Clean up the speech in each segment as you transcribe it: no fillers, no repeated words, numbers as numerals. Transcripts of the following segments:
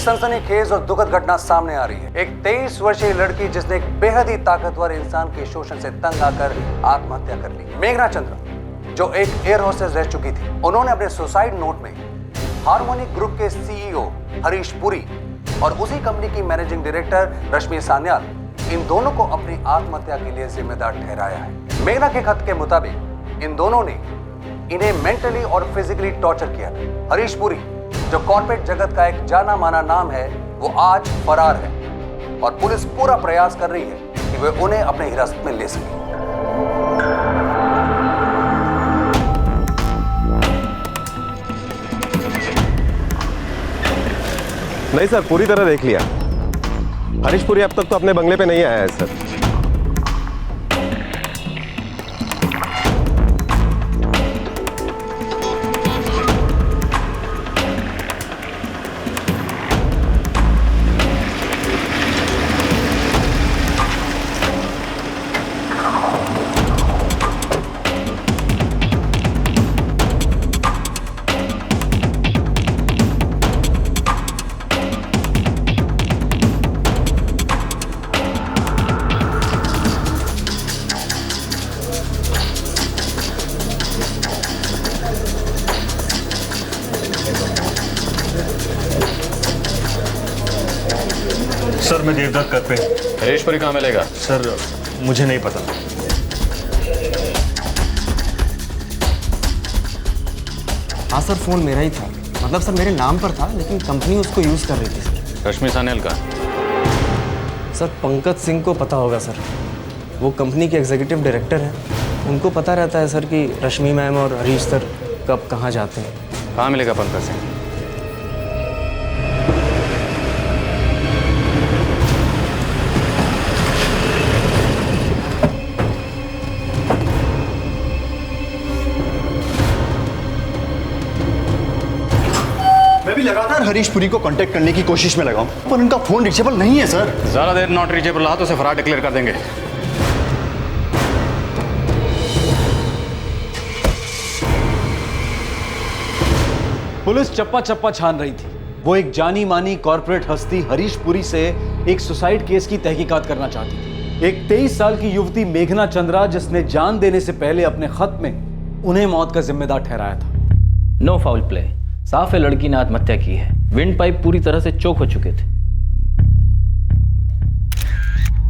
सनसनीखेज और दुखद घटना सामने आ रही है। एक 23 वर्षीय लड़की जिसने एक बेहद ही ताकतवर इंसान के शोषण से तंग आकर आत्महत्या कर ली। मेघना चंद्रा जो एक एयर होस्टेस रह चुकी थी, उन्होंने अपने सुसाइड नोट में हार्मोनिक ग्रुप के सीईओ हरीश पुरी और उसी कंपनी की मैनेजिंग डायरेक्टर रश्मि सान्याल, इन दोनों को अपनी आत्महत्या के लिए जिम्मेदार ठहराया है। मेघना के खत के मुताबिक इन दोनों ने इन्हें मेंटली और फिजिकली टॉर्चर किया। हरीश पुरी जो कॉर्पोरेट जगत का एक जाना माना नाम है, वो आज फरार है और पुलिस पूरा प्रयास कर रही है कि वे उन्हें अपने हिरासत में ले सके। नहीं सर, पूरी तरह देख लिया। हरीश पुरी अब तक तो अपने बंगले पे नहीं आया है सर। सर मैं देवदत्त कर पे। हरीश पुरी कहाँ मिलेगा? सर मुझे नहीं पता। हाँ सर, फोन मेरा ही था। मतलब सर मेरे नाम पर था, लेकिन कंपनी उसको यूज कर रही थी सर। रश्मि सान्याल का? सर पंकज सिंह को पता होगा सर, वो कंपनी के एग्जीक्यूटिव डायरेक्टर हैं। उनको पता रहता है सर कि रश्मि मैम और हरीश सर कब कहाँ जाते हैं। कहाँ मिलेगा पंकज सिंह? मैं भी लगातार हरीश पुरी को कांटेक्ट करने की कोशिश में लगा हूं, पर उनका फोन रीचेबल नहीं है सर। ज्यादा देर नॉट रीचेबल रहा तो उसे फरार डिक्लेयर कर देंगे। पुलिस चप्पा चप्पा छान रही थी। वो एक जानी मानी कॉर्पोरेट हस्ती हरीश पुरी से एक सुसाइड केस की तहकीकात करना चाहती थी। एक 23 साल की युवती मेघना चंद्रा, जिसने जान देने से पहले अपने खत में उन्हें मौत का जिम्मेदार ठहराया था। नो फाउल प्ले, साफ है लड़की ने आत्महत्या की है। विंड पाइप पूरी तरह से चोक हो चुके थे।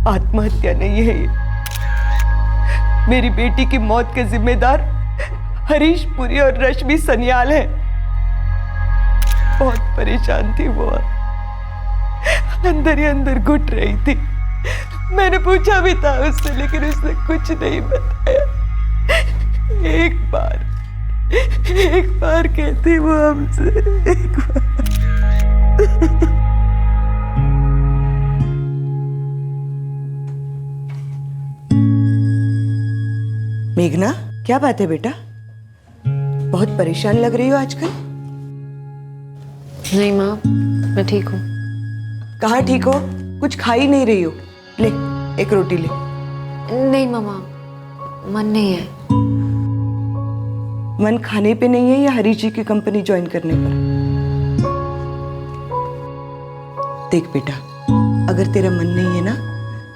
आत्महत्या नहीं है ये, मेरी बेटी की मौत के जिम्मेदार हरीश पुरी और रश्मि सन्याल है। बहुत परेशान थी वो, अंदर ही अंदर घुट रही थी। मैंने पूछा भी था उससे, लेकिन उसने कुछ नहीं बताया। एक बार कहती वो हमसे, एक बार। मेघना, क्या बात है बेटा? बहुत परेशान लग रही हो आजकल। नहीं माँ, मैं ठीक हूँ। कहाँ ठीक हो? कुछ खा ही नहीं रही हो। ले, एक रोटी ले। नहीं मामा, मन नहीं है। मन खाने पे नहीं है या हरीश जी की कंपनी ज्वाइन करने पर? देख बेटा, अगर तेरा मन नहीं है ना,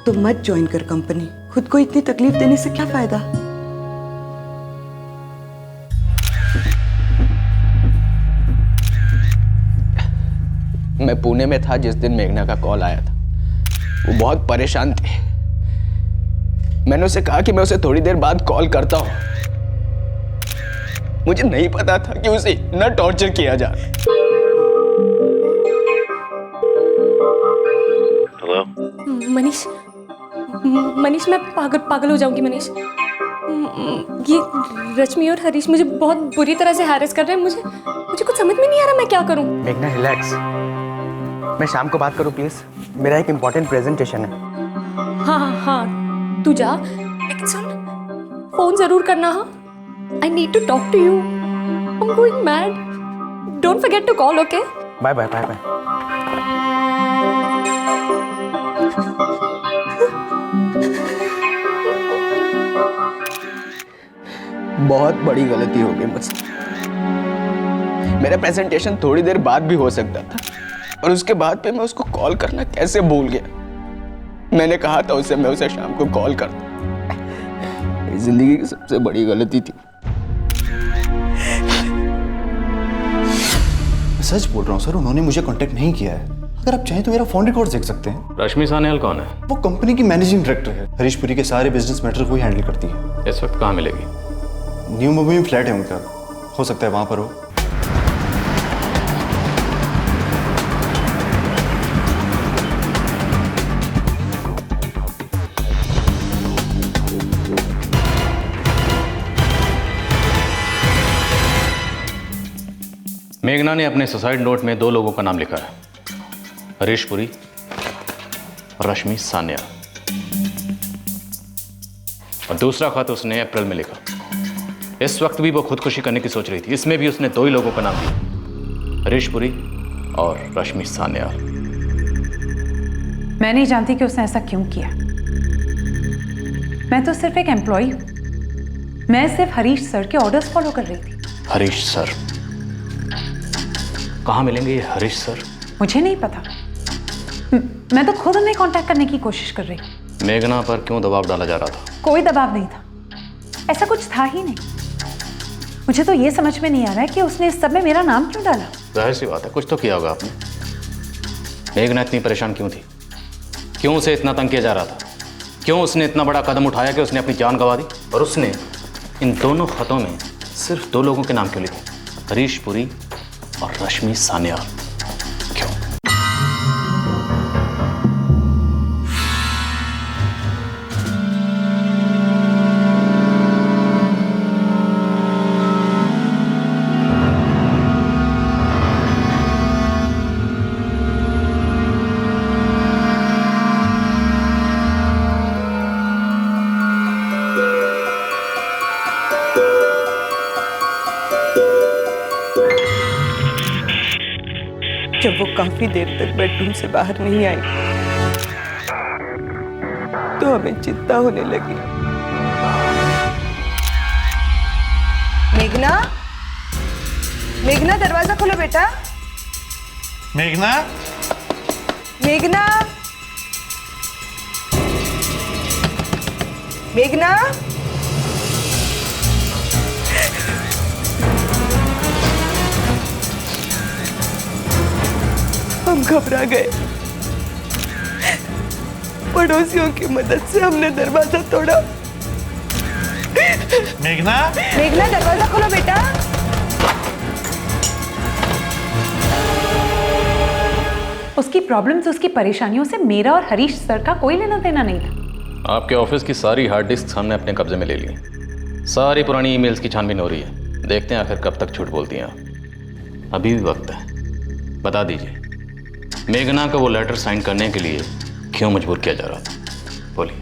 तो मत ज्वाइन कर कंपनी। खुद को इतनी तकलीफ देने से क्या फायदा? मैं पुणे में था जिस दिन मेघना का कॉल आया था। वो बहुत परेशान थी। मैंने उसे कहा कि मैं उसे थोड़ी देर बाद कॉल करता हूं। मुझे नहीं पता था कि उसे इतना टॉर्चर किया जा रहा है। मनीष, मैं पागल हो जाऊंगी मनीष। ये रश्मि और हरीश मुझे बहुत बुरी तरह से हैरेस कर रहे हैं। मुझे कुछ समझ में नहीं आ रहा मैं क्या करूं। मेघना रिलैक्स, मैं शाम को बात करूं प्लीज। मेरा एक इम्पोर्टेंट प्रेजेंटेशन है। हाँ, तू जा, लेकिन सुन, फोन जरूर करना। हाँ, I need to talk to you. I'm going mad. Don't forget to call, okay? Bye bye bye bye. बहुत बड़ी गलती हो गई मुझसे। मेरा प्रेजेंटेशन थोड़ी देर बाद भी हो सकता था, और उसके बाद पे मैं उसको कॉल करना कैसे भूल गया। मैंने कहा था उसे मैं उसे शाम को कॉल कर दूं। मेरी जिंदगी की सबसे बड़ी गलती थी। सच बोल रहा हूँ सर, उन्होंने मुझे कांटेक्ट नहीं किया है। अगर आप चाहें तो मेरा फोन रिकॉर्ड देख सकते हैं। रश्मि सान्याल कौन है? वो कंपनी की मैनेजिंग डायरेक्टर है। हरीश पुरी के सारे बिजनेस मैटर वो ही हैंडल करती है। इस वक्त कहाँ मिलेगी? न्यू मुंबई में फ्लैट है उनका, हो सकता है वहां पर हो। मेघना ने अपने सुसाइड नोट में 2 लोगों का नाम लिखा है, हरीश पुरी और रश्मि सान्याल। और दूसरा खत उसने अप्रैल में लिखा। इस वक्त भी वो खुदकुशी करने की सोच रही थी। इसमें भी उसने 2 ही लोगों का नाम दिया, हरीश पुरी और रश्मि सान्याल। मैं नहीं जानती कि उसने ऐसा क्यों किया। मैं तो सिर्फ एक एम्प्लॉय हूं। मैं सिर्फ हरीश सर के ऑर्डर्स फॉलो कर रही थी। हरीश सर? कहाँ मिलेंगे ये हरीश सर? मुझे नहीं पता। मैं तो खुद उन्हें कांटेक्ट करने की कोशिश कर रही। मेघना पर क्यों दबाव डाला जा रहा था? कोई दबाव नहीं था, ऐसा कुछ था ही नहीं। मुझे तो ये समझ में नहीं आ रहा है कि उसने इस सब में मेरा नाम क्यों डाला। जाहिर सी बात है, कुछ तो किया होगा आपने। मेघना इतनी परेशान क्यों थी? क्यों उसे इतना तंग किया जा रहा था? क्यों उसने इतना बड़ा कदम उठाया कि उसने अपनी जान गंवा दी? और उसने इन दोनों खतों में सिर्फ 2 लोगों के नाम क्यों लिखे, हरीश पुरी और रश्मि सान्याल? क्यों? जब वो काफी देर तक बेडरूम से बाहर नहीं आई तो हमें चिंता होने लगी। मेघना, मेघना दरवाजा खोलो बेटा। मेघना, मेघना, मेघना। हम घबरा गए। पड़ोसियों की मदद से हमने दरवाजा तोड़ा। मेघना, मेघना दरवाजा खोलो बेटा। उसकी प्रॉब्लम्स, उसकी परेशानियों से मेरा और हरीश सर का कोई लेना देना नहीं था। आपके ऑफिस की सारी हार्ड डिस्क हमने अपने कब्जे में ले ली। सारी पुरानी ईमेल्स की छानबीन हो रही है। देखते हैं आखिर कब तक झूठ बोलती हैं आप। अभी भी वक्त है, बता दीजिए मेघना को वो लेटर साइन करने के लिए क्यों मजबूर किया जा रहा था? बोलिए।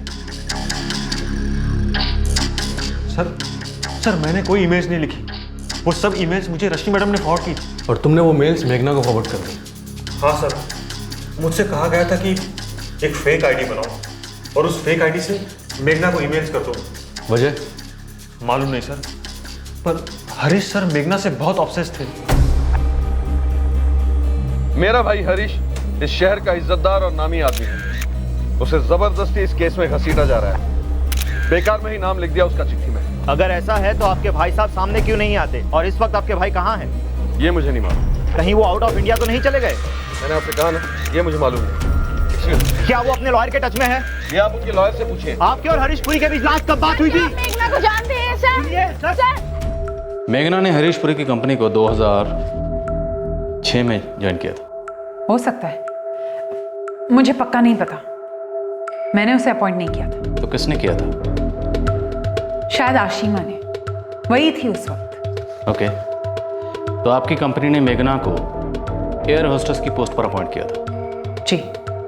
सर मैंने कोई इमेज नहीं लिखी। वो सब इमेज मुझे रश्मि मैडम ने फॉरवर्ड की थी। और तुमने वो मेल्स मेघना को फॉरवर्ड कर दी? हाँ सर, मुझसे कहा गया था कि एक फेक आईडी बनाओ और उस फेक आईडी से मेघना को ईमेल्स कर दो। वजह? मालूम नहीं सर, पर हरीश सर मेघना से बहुत ऑब्सेस थे। मेरा भाई हरीश इस शहर का इज्जतदार और नामी आदमी है। उसे जबरदस्ती इस केस में घसीटा जा रहा है। बेकार में ही नाम लिख दिया उसका चिट्ठी में। अगर ऐसा है तो आपके भाई साहब सामने क्यों नहीं आते? और इस वक्त आपके भाई कहाँ हैं? ये मुझे नहीं मालूम। कहीं वो आउट ऑफ इंडिया तो नहीं चले गए? मैंने आपसे कहा ना, ये मुझे मालूम नहीं। क्या वो अपने लॉयर के टच में है? ये आप उनके लॉयर से पूछिए। आपके और हरीश पुरी के बीच लास्ट कब बात हुई थी? मेघना को जानते हैं सर? मेघना ने हरीश पुरी की कंपनी को 2006 में ज्वाइन किया था। हो सकता है, मुझे पक्का नहीं पता। मैंने उसे अपॉइंट नहीं किया था। तो किसने किया था? शायद आशिमा ने, वही थी उस वक्त। ओके, तो आपकी कंपनी ने मेघना को एयर होस्टेस की पोस्ट पर अपॉइंट किया था? जी।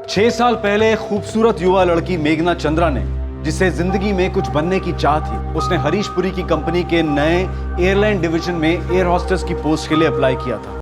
6 साल पहले एक खूबसूरत युवा लड़की मेघना चंद्रा ने, जिसे जिंदगी में कुछ बनने की चाह थी, उसने हरीश पुरी की कंपनी के नए एयरलाइन डिवीजन में एयर होस्टेस की पोस्ट के लिए अप्लाई किया था।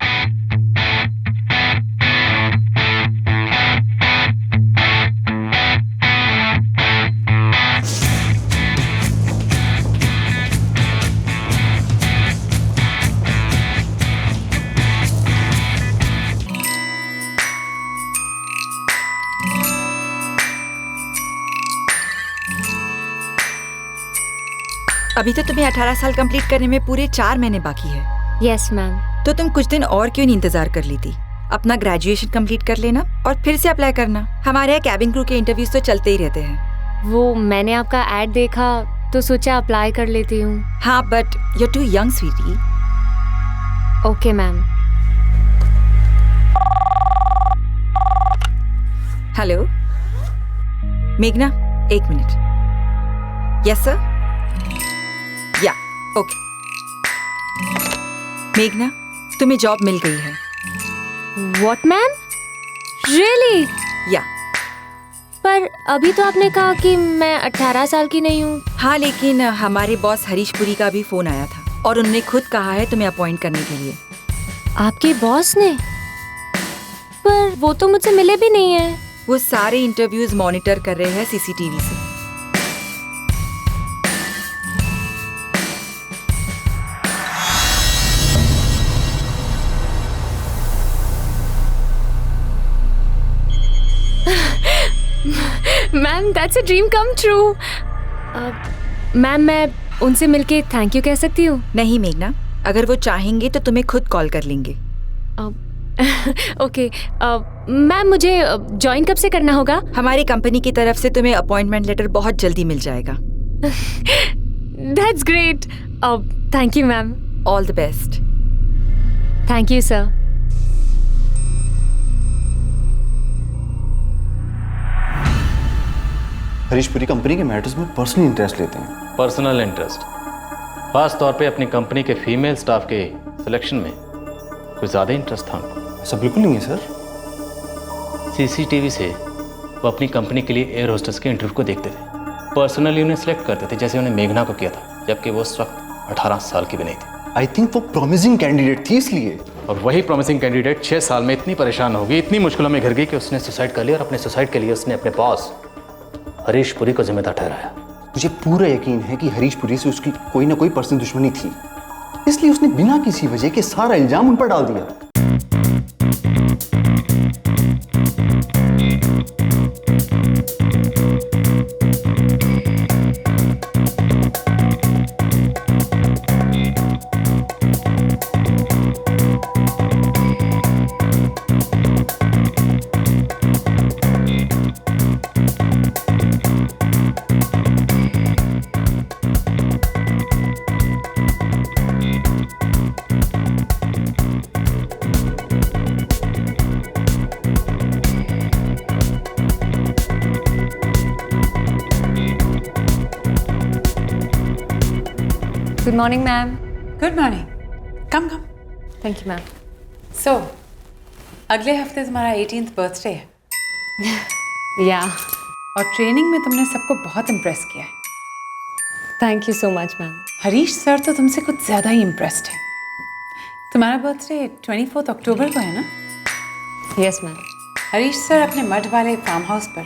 अभी तो तुम्हें 18 साल कंप्लीट करने में पूरे 4 महीने बाकी है। Yes ma'am. तो तुम कुछ दिन और क्यों नहीं इंतजार कर ली थी? अपना ग्रेजुएशन कंप्लीट कर लेना और फिर से अप्लाई करना। हमारे यहाँ कैबिन क्रू के इंटरव्यूज तो चलते ही रहते हैं। वो मैंने आपका ऐड देखा तो सोचा अप्लाई कर लेती हूँ। हाँ, but you are too young sweetie. Okay ma'am. Hello मेघना, 1 minute. Yes sir, yeah okay. मेघना, तुम्हें जॉब मिल गई है। What ma'am? रियली? या। पर अभी तो आपने कहा कि मैं 18 साल की नहीं हूँ। हाँ, लेकिन हमारे बॉस हरीश पुरी का भी फोन आया था और उन्होंने खुद कहा है तुम्हें अपॉइंट करने के लिए। आपके बॉस ने? पर वो तो मुझसे मिले भी नहीं है। वो सारे इंटरव्यूज मॉनिटर कर रहे हैं सीसीटीवी से। Ma'am, that's a dream come true. Ma'am, मैं उनसे मिलके थैंक यू कह सकती हूँ? नहीं मेघना, अगर वो चाहेंगे तो तुम्हें खुद कॉल कर लेंगे। ओके। मैम, मुझे ज्वाइन कब से करना होगा? हमारी कंपनी की तरफ से तुम्हें अपॉइंटमेंट लेटर बहुत जल्दी मिल जाएगा। That's great. Thank you ma'am. All the best. Thank you sir. Harish Puri company के मैटर्स में पर्सनल इंटरेस्ट लेते हैं। Personal interest? खास तौर पे अपनी कंपनी के फीमेल स्टाफ के सिलेक्शन में कुछ ज़्यादा इंटरेस्ट था उनको। ऐसा बिल्कुल नहीं है सर। सीसीटीवी से वो अपनी कंपनी के लिए एयर होस्टेस के इंटरव्यू को देखते थे, पर्सनली उन्हें सिलेक्ट करते थे, जैसे उन्हें मेघना को किया था, जबकि वो उस वक्त 18 साल की भी नहीं थी। आई थिंक वो प्रॉमिसिंग कैंडिडेट थी इसलिए। और वही प्रॉमिसिंग कैंडिडेट 6 साल में इतनी परेशान हो गई, इतनी मुश्किलों में घिर गई कि उसने सुसाइड कर लिया और अपने सुसाइड के लिए उसने अपने बॉस हरीश पुरी को जिम्मेदार ठहराया। मुझे पूरा यकीन है कि हरीश पुरी से उसकी कोई ना कोई पर्सनल दुश्मनी थी, इसलिए उसने बिना किसी वजह के सारा इल्जाम उन पर डाल दिया। Good morning ma'am. Good morning. Come come. Thank you ma'am. So अगले हफ्ते तुम्हारा 18th बर्थडे है। या। और ट्रेनिंग में तुमने सबको बहुत इम्प्रेस किया है। Thank you so much ma'am. Harish sir तो तुमसे कुछ ज़्यादा ही इम्प्रेस्ड है। तुम्हारा बर्थडे 24 अक्टूबर को है ना? Yes ma'am. हरीश सर अपने मठ वाले फार्म हाउस पर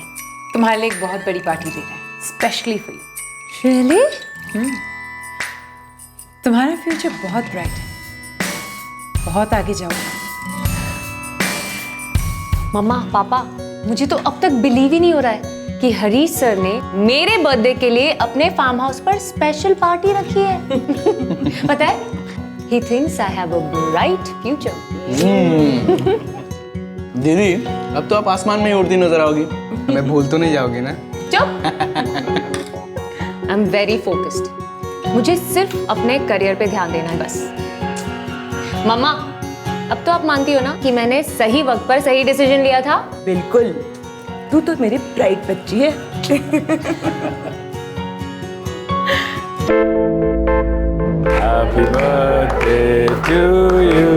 तुम्हारे लिए एक बहुत बड़ी पार्टी दे रहे हैं, स्पेशली फॉर यू। रियली? तुम्हारा फ्यूचर बहुत ब्राइट है, बहुत आगे जाओगे। मम्मा, पापा, मुझे तो अब तक बिलीव ही नहीं हो रहा है कि हरीश सर ने मेरे बर्थडे के लिए अपने फार्म हाउस पर स्पेशल पार्टी रखी है। पता है, he thinks I have a bright future. दीदी, अब तो आप आसमान में ही उड़ती नजर आओगी। हमें भूल तो नहीं जाओगी ना? चुप। I'm very focused. मुझे सिर्फ अपने करियर पे ध्यान देना है बस। मम्मा, अब तो आप मानती हो ना कि मैंने सही वक्त पर सही डिसीजन लिया था? बिल्कुल, तू तो मेरी ब्राइट बच्ची है। Happy birthday to you.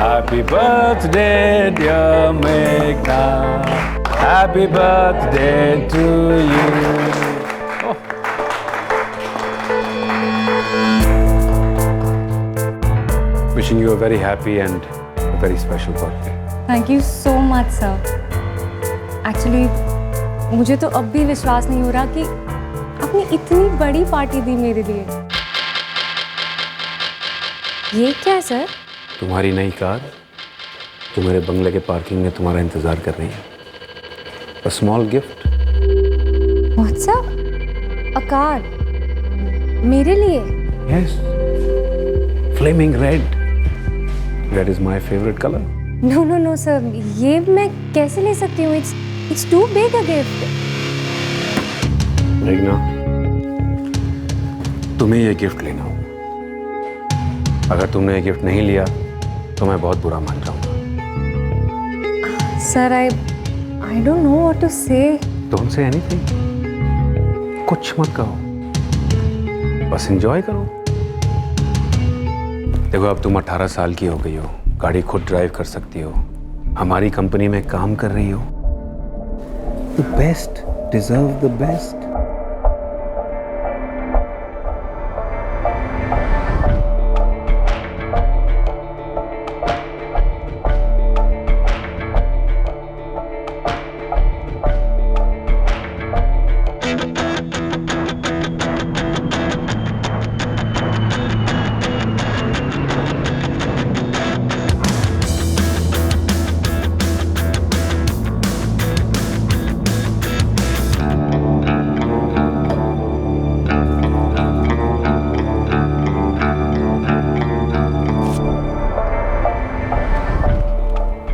Happy birthday, dear Meghna. Happy birthday to you. Oh. Wishing you a very happy and a very special birthday. Thank you so much sir. Actually मुझे तो अब भी विश्वास नहीं हो रहा कि आपने इतनी बड़ी पार्टी दी मेरे लिए। ये क्या है सर? तुम्हारी नई कार जो मेरे बंगले के पार्किंग में तुम्हारा इंतजार कर रही है। A small gift. What's up? A car? मेरे लिए? Yes. Flaming red. Red is my favorite color. No no no sir, ये मैं कैसे ले सकती हूँ? It's too big a gift. मेघना, तुम्हें ये गिफ्ट लेना होगा। अगर तुमने ये गिफ्ट नहीं लिया तो मैं बहुत बुरा मान जाऊंगा। Sir I don't know what to say. Don't say anything. कुछ मत कहो, बस एंजॉय करो। देखो, अब तुम 18 साल की हो गई हो, गाड़ी खुद ड्राइव कर सकती हो, हमारी कंपनी में काम कर रही हो। The best deserve the best.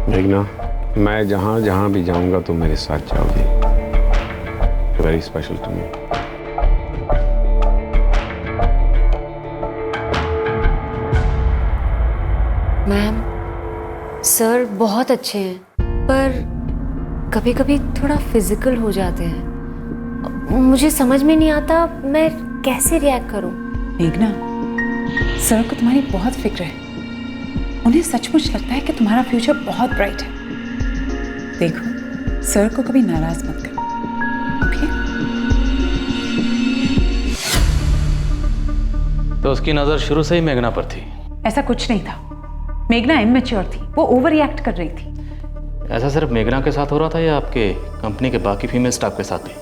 मेघना, मैं जहाँ जहाँ भी जाऊंगा तुम मेरे साथ जाओगी। Very special to me. Ma'am, sir बहुत अच्छे हैं, पर कभी कभी थोड़ा फिजिकल हो जाते हैं। मुझे समझ में नहीं आता मैं कैसे रिएक्ट करूं। मेघना, सर को तुम्हारी बहुत फिक्र है। उन्हें सचमुच लगता है कि तुम्हारा फ्यूचर बहुत ब्राइट है। देखो, सर को कभी नाराज मत करो, ओके? तो उसकी नजर शुरू से ही मेघना पर थी? ऐसा कुछ नहीं था। मेघना इमैच्योर थी, वो ओवर रिएक्ट कर रही थी। ऐसा सिर्फ मेघना के साथ हो रहा था या आपके कंपनी के बाकी फीमेल स्टाफ के साथ भी?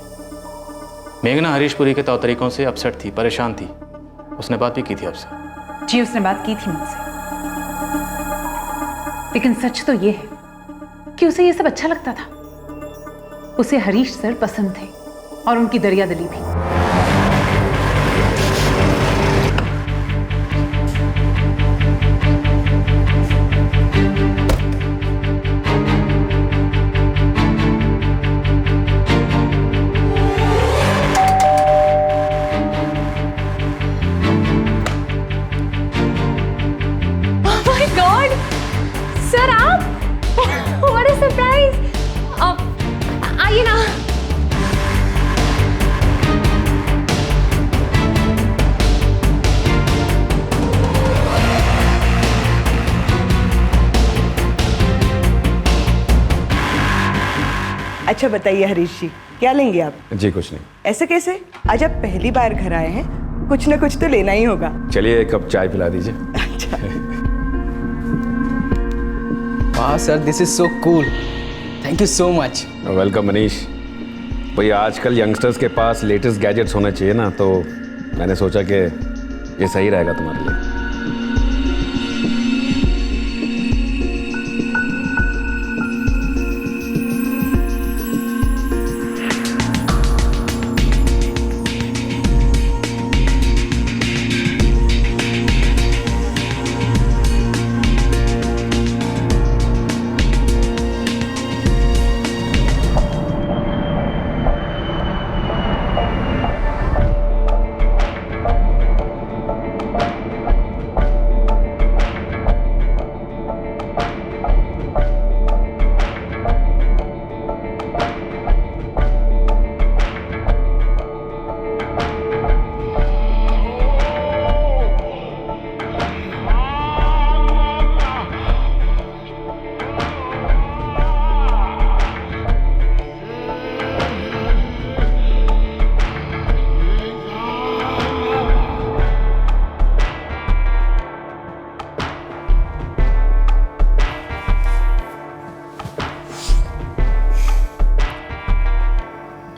मेघना हरीश पुरी के तौर तरीकों से अपसेट थी, परेशान थी। उसने बात भी की थी आपसे? जी, उसने बात की थी मुझसे। लेकिन सच तो ये है कि उसे ये सब अच्छा लगता था। उसे हरीश सर पसंद थे और उनकी दरियादिली भी। सर आप, व्हाट अ सरप्राइज। आइए ना। अच्छा बताइए हरीश जी, क्या लेंगे आप? जी कुछ नहीं। ऐसे कैसे? आज आप पहली बार घर आए हैं, कुछ ना कुछ तो लेना ही होगा। चलिए एक कप चाय पिला दीजिए। अच्छा। वाह sir, this is so cool, thank you so much. Welcome Manish. भैया आजकल यंगस्टर्स के पास लेटेस्ट गैजेट्स होने चाहिए ना, तो मैंने सोचा कि ये सही रहेगा तुम्हारे लिए।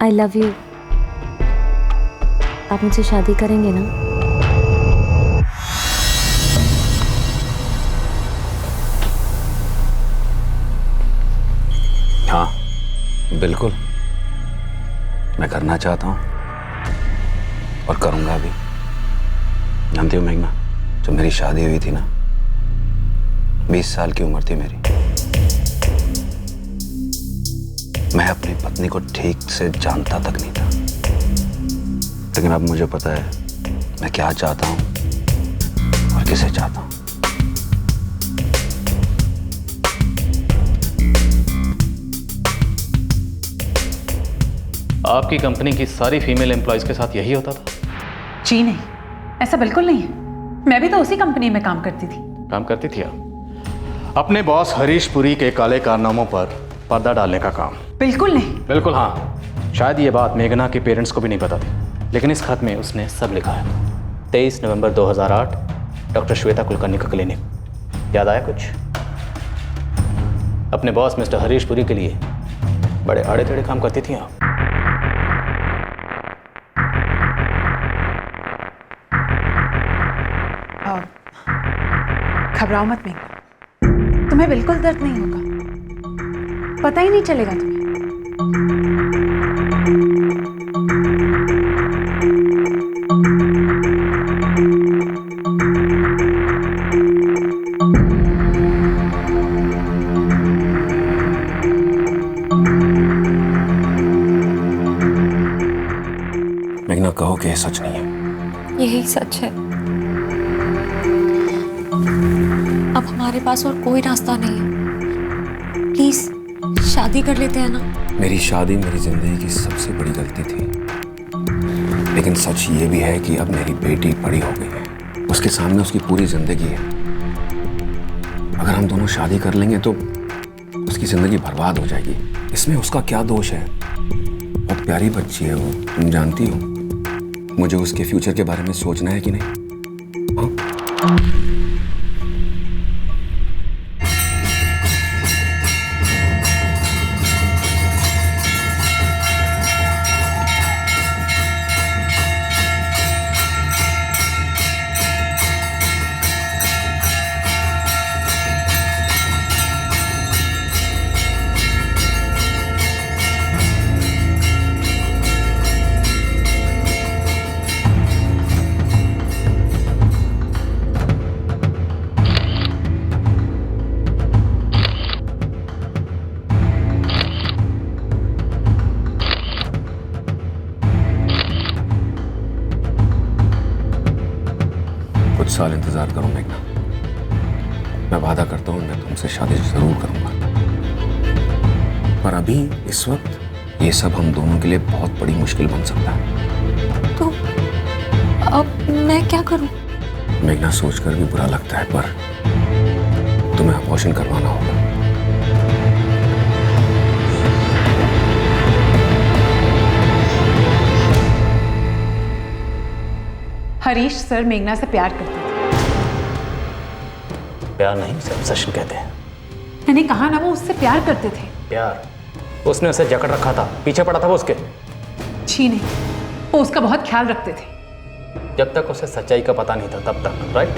I love you. आप मुझसे शादी करेंगे ना? हाँ बिल्कुल, मैं करना चाहता हूँ और करूँगा भी। जानती हो मेघना, जब मेरी शादी हुई थी ना, 20 साल की उम्र थी मेरी, मैं अपनी पत्नी को ठीक से जानता तक नहीं था। लेकिन अब मुझे पता है मैं क्या चाहता हूं और किसे चाहता हूं। आपकी कंपनी की सारी फीमेल एम्प्लॉयज के साथ यही होता था? जी नहीं, ऐसा बिल्कुल नहीं है। मैं भी तो उसी कंपनी में काम करती थी। काम करती थी आप? अपने बॉस हरीश पुरी के काले कारनामों पर पर्दा डालने का काम? बिल्कुल नहीं। बिल्कुल हाँ। शायद ये बात मेघना के पेरेंट्स को भी नहीं पता थी, लेकिन इस खत में उसने सब लिखा है। 23 नवंबर 2008, डॉक्टर श्वेता कुलकर्णी का क्लिनिक। याद आया कुछ? अपने बॉस मिस्टर हरीश पुरी के लिए बड़े आड़े टेढ़े काम करती थी आप। घबराओ मत मेघना, तुम्हें बिल्कुल दर्द नहीं होगा, पता ही नहीं चलेगा तुम्हें। मेघना, कहो कि ये सच नहीं है। यही सच है। अब हमारे पास और कोई रास्ता नहीं है। प्लीज शादी कर लेते हैं ना। मेरी शादी मेरी जिंदगी की सबसे बड़ी गलती थी, लेकिन सच ये भी है कि अब मेरी बेटी बड़ी हो गई है, उसके सामने उसकी पूरी जिंदगी है। अगर हम दोनों शादी कर लेंगे तो उसकी जिंदगी बर्बाद हो जाएगी। इसमें उसका क्या दोष है? बहुत प्यारी बच्ची है वो, तुम जानती हो। मुझे उसके फ्यूचर के बारे में सोचना है कि नहीं? हाँ? कुछ साल इंतजार करो मेघना, मैं वादा करता हूं मैं तुमसे शादी जरूर करूंगा। पर अभी इस वक्त ये सब हम दोनों के लिए बहुत बड़ी मुश्किल बन सकता है। तो अब मैं क्या करूं? मेघना, सोचकर भी बुरा लगता है, पर तुम्हें अबॉर्शन करवाना होगा। हरीश सर मेघना से प्यार करते थे। प्यार नहीं, उसे ऑब्सेशन कहते हैं। मैंने कहा ना, वो उससे प्यार करते थे। प्यार? उसने उसे जकड़ रखा था, पीछे पड़ा था वो उसके। जी नहीं, वो उसका बहुत ख्याल रखते थे। जब तक उसे सच्चाई का पता नहीं था तब तक, राइट?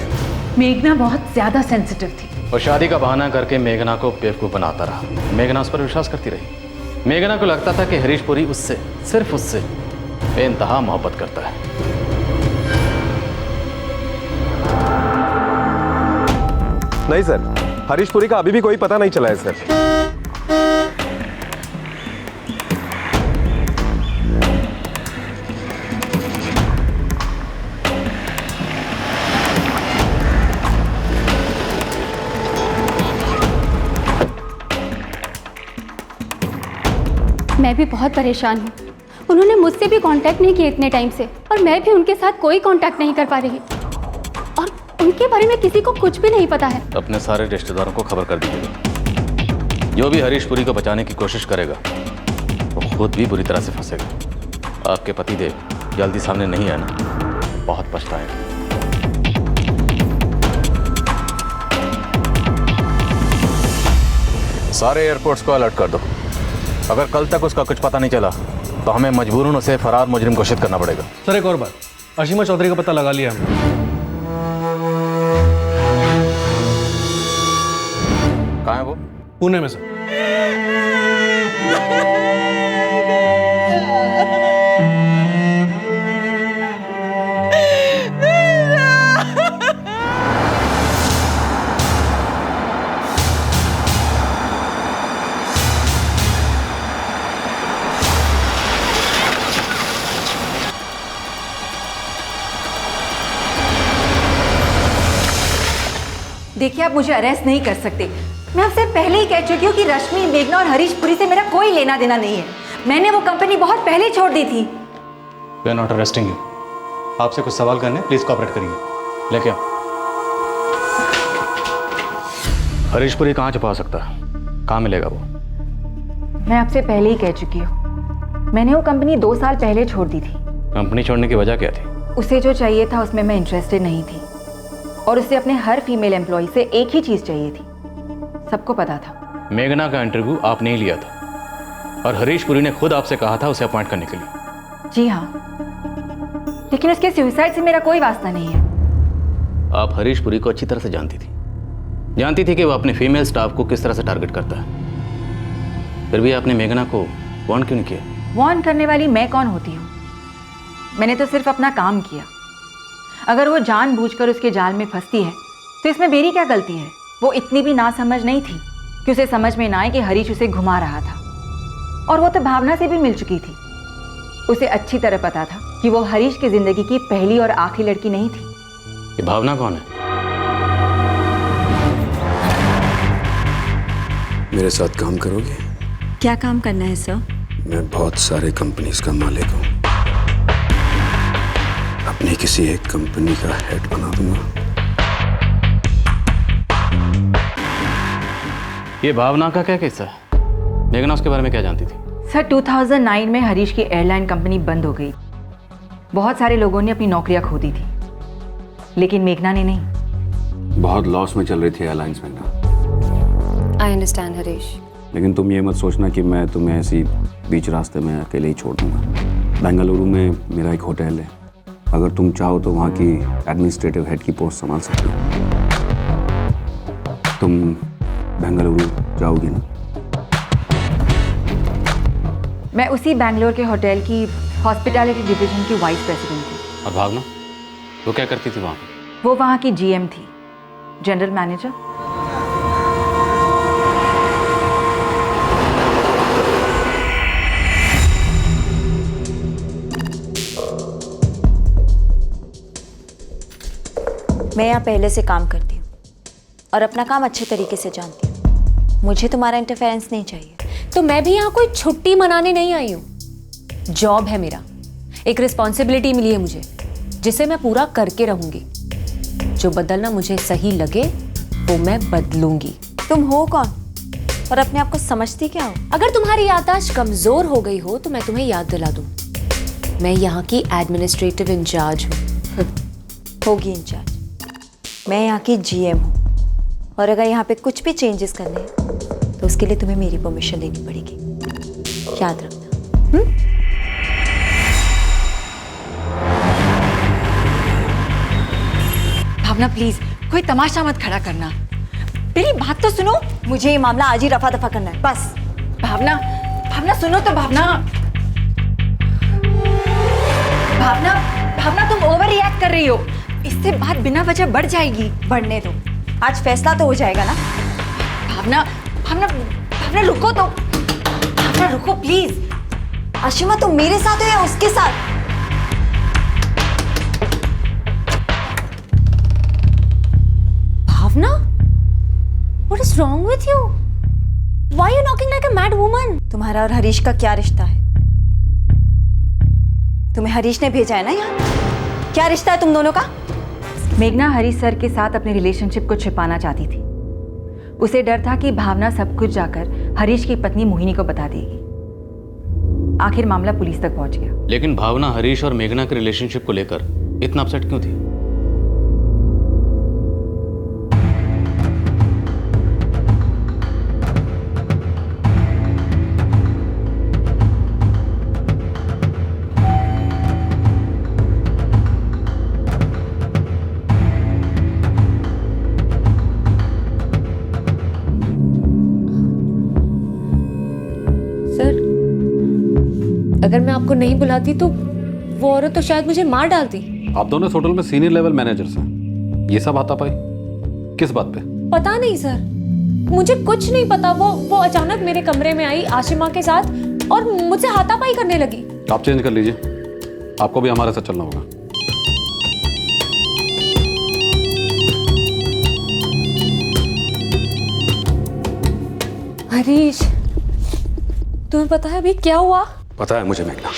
मेघना बहुत ज्यादा सेंसिटिव थी। वो शादी का बहाना करके मेघना को बेवकूफ बनाता रहा। मेघना उस पर विश्वास करती रही। मेघना को लगता था कि हरीश पुरी उससे, सिर्फ उससे बेइंतहा मोहब्बत करता है। नहीं सर, हरीश पुरी का अभी भी कोई पता नहीं चला है सर। मैं भी बहुत परेशान हूँ। उन्होंने मुझसे भी कांटेक्ट नहीं किया इतने टाइम से, और मैं भी उनके साथ कोई कांटेक्ट नहीं कर पा रही, और उनके बारे में किसी को कुछ भी नहीं पता है। अपने सारे रिश्तेदारों को खबर कर दीजिएगा। जो भी हरीश पुरी को बचाने की कोशिश करेगा वो खुद भी बुरी तरह से फंसेगा। आपके पतिदेव जल्दी सामने नहीं आए ना, बहुत पछताएंगे। सारे एयरपोर्ट्स को अलर्ट कर दो। अगर कल तक उसका कुछ पता नहीं चला तो हमें मजबूरन उसे फरार मुजरिम घोषित करना पड़ेगा। सर एक और बात, अशीमा चौधरी का पता लगा लिया हमने। कहाँ है वो? पुणे में सर। आप मुझे अरेस्ट नहीं कर सकते। मैं आपसे पहले ही कह चुकी हूँ कि रश्मि, मेघना और हरीश पुरी से मेरा कोई लेना देना नहीं है। मैंने वो कंपनी बहुत पहले छोड़ दी थी। We are not arresting you. आपसे कुछ सवाल करने, प्लीज कोऑपरेट करिए। लेके आओ। हरीश पुरी कहाँ छुपा सकता है? कहाँ मिलेगा वो? मैं आपसे पहले ही कह चुकी हूँ, मैंने वो कंपनी 2 साल पहले छोड़ दी थी। कंपनी छोड़ने की वजह क्या थी? उसे जो चाहिए था उसमें मैं इंटरेस्टेड नहीं थी, और उसे अपने हर फीमेल एम्प्लॉय से एक ही चीज चाहिए थी। सबको पता था। मेघना का इंटरव्यू आपने ही लिया था और हरीश पुरी ने खुद आपसे कहा था उसे अपॉइंट करने के लिए। जी हाँ, लेकिन उसके सुसाइड से मेरा कोई वास्ता नहीं है। आप हरीश पुरी को अच्छी तरह से जानती थी कि वो अपने फीमेल स्टाफ को किस तरह से टारगेट करता है। फिर भी आपने मेघना को वार्न क्यों नहीं किया? वार्न करने वाली मैं कौन होती हूँ? मैंने तो सिर्फ अपना काम किया। अगर वो जानबूझकर उसके जाल में फंसती है तो इसमें मेरी क्या गलती है? वो इतनी भी नासमझ नहीं थी कि उसे समझ में ना आए कि हरीश उसे घुमा रहा था। और वो तो भावना से भी मिल चुकी थी। उसे अच्छी तरह पता था कि वो हरीश की जिंदगी की पहली और आखिरी लड़की नहीं थी। ये भावना कौन है? मेरे साथ काम करोगे? क्या काम करना है सर? मैं बहुत सारे कंपनीज का मालिक हूँ। अपनी किसी एक कंपनी का हेड बना दूंगा। ये भावना का क्या किस्सा है? मेघना उसके बारे में क्या जानती थी? सर 2009 में हरीश की एयरलाइन कंपनी बंद हो गई। बहुत सारे लोगों ने अपनी नौकरियां खो दी थी, लेकिन मेघना ने नहीं। बहुत लॉस में चल रही थी एयरलाइंस में ना। I understand Harish. लेकिन तुम ये मत सोचना कि मैं तुम्हें ऐसी बीच रास्ते में अकेले ही छोड़ दूंगा। बेंगलुरु में मेरा एक होटल है। अगर तुम चाहो तो वहाँ की एडमिनिस्ट्रेटिव हेड की पोस्ट संभाल सकती हो। तुम बेंगलुरु जाओगी ना? मैं उसी बैंगलोर के होटल की हॉस्पिटैलिटी डिवीजन की वाइस प्रेसिडेंट थी। और भावना वो क्या करती थी वहाँ? वो वहाँ की जीएम थी, जनरल मैनेजर। मैं यहाँ पहले से काम करती हूँ और अपना काम अच्छे तरीके से जानती हूँ। मुझे तुम्हारा इंटरफेरेंस नहीं चाहिए। तो मैं भी यहाँ कोई छुट्टी मनाने नहीं आई हूँ। जॉब है मेरा, एक रिस्पॉन्सिबिलिटी मिली है मुझे, जिसे मैं पूरा करके रहूंगी। जो बदलना मुझे सही लगे वो मैं बदलूंगी। तुम हो कौन और अपने आप को समझती क्या हो? अगर तुम्हारी याददाश्त कमजोर हो गई हो तो मैं तुम्हें याद दिला दूं। मैं यहाँ की एडमिनिस्ट्रेटिव इंचार्ज हूँ। होगी इंचार्ज। मैं यहाँ की जीएम हूँ, और अगर यहाँ पे कुछ भी चेंजेस करने हैं तो उसके लिए तुम्हें मेरी परमिशन लेनी पड़ेगी। याद रखना। भावना प्लीज कोई तमाशा मत खड़ा करना। मेरी बात तो सुनो। मुझे ये मामला आज ही रफा दफा करना है, बस। भावना सुनो तो। भावना तुम ओवर रिएक्ट कर रही हो। इससे बात बिना वजह बढ़ जाएगी। बढ़ने दो, आज फैसला तो हो जाएगा ना। भावना रुको तो। भावना रुको प्लीज। आशिमा तुम मेरे साथ हो या उसके साथ? भावना, what is wrong with you? Why are you knocking like a mad woman? तुम्हारा और हरीश का क्या रिश्ता है? तुम्हें हरीश ने भेजा है ना यहाँ? क्या रिश्ता है तुम दोनों का? मेघना हरीश सर के साथ अपने रिलेशनशिप को छिपाना चाहती थी। उसे डर था कि भावना सब कुछ जाकर हरीश की पत्नी मोहिनी को बता देगी। आखिर मामला पुलिस तक पहुंच गया। लेकिन भावना हरीश और मेघना के रिलेशनशिप को लेकर इतना अपसेट क्यों थी? अगर मैं आपको नहीं बुलाती तो वो औरत तो शायद मुझे मार डालती। आप दोनों इस होटल में सीनियर लेवल मैनेजर्स हैं। ये सब हाथापाई किस बात पे? पता नहीं सर, मुझे कुछ नहीं पता। वो अचानक मेरे कमरे में आई आशिमा के साथ और मुझसे हाथापाई करने लगी। आप चेंज कर लीजिए, आपको भी हमारे साथ चलना होगा। हरीश, तुम्हें पता है अभी क्या हुआ? पता है मुझे मेघना,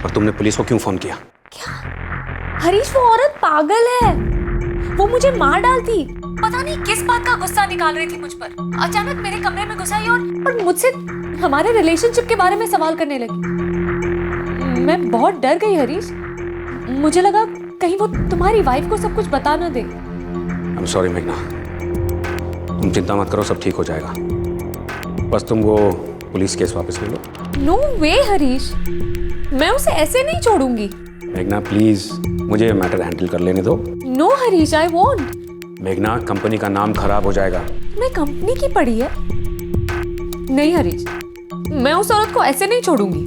और तुमने पुलिस को क्यों फोन किया? हरीश, वो औरत पागल है। वो मुझे मार डालती। पता नहीं किस बात का गुस्सा निकाल रही थी मुझ पर। अचानक मेरे कमरे में घुस आई और मुझसे हमारे रिलेशनशिप के बारे में सवाल करने लगी। मैं बहुत डर गई हरीश। मुझे लगा कहीं वो तुम्हारी वाइफ को सब कुछ बता ना दे। आई एम सॉरी मेघना, तुम चिंता मत करो, सब ठीक हो जाएगा। बस तुम वो पुलिस केस वापस ले लो। नो वे हरीश, मैं उसे ऐसे नहीं छोड़ूंगी। मेघना प्लीज, मुझे मैटर हैंडल कर लेने दो। No Harish, I won't. मेघना, कंपनी का नाम खराब हो जाएगा। मैं कंपनी की पड़ी है। नहीं हरीश, मैं उस औरत को ऐसे नहीं छोड़ूंगी।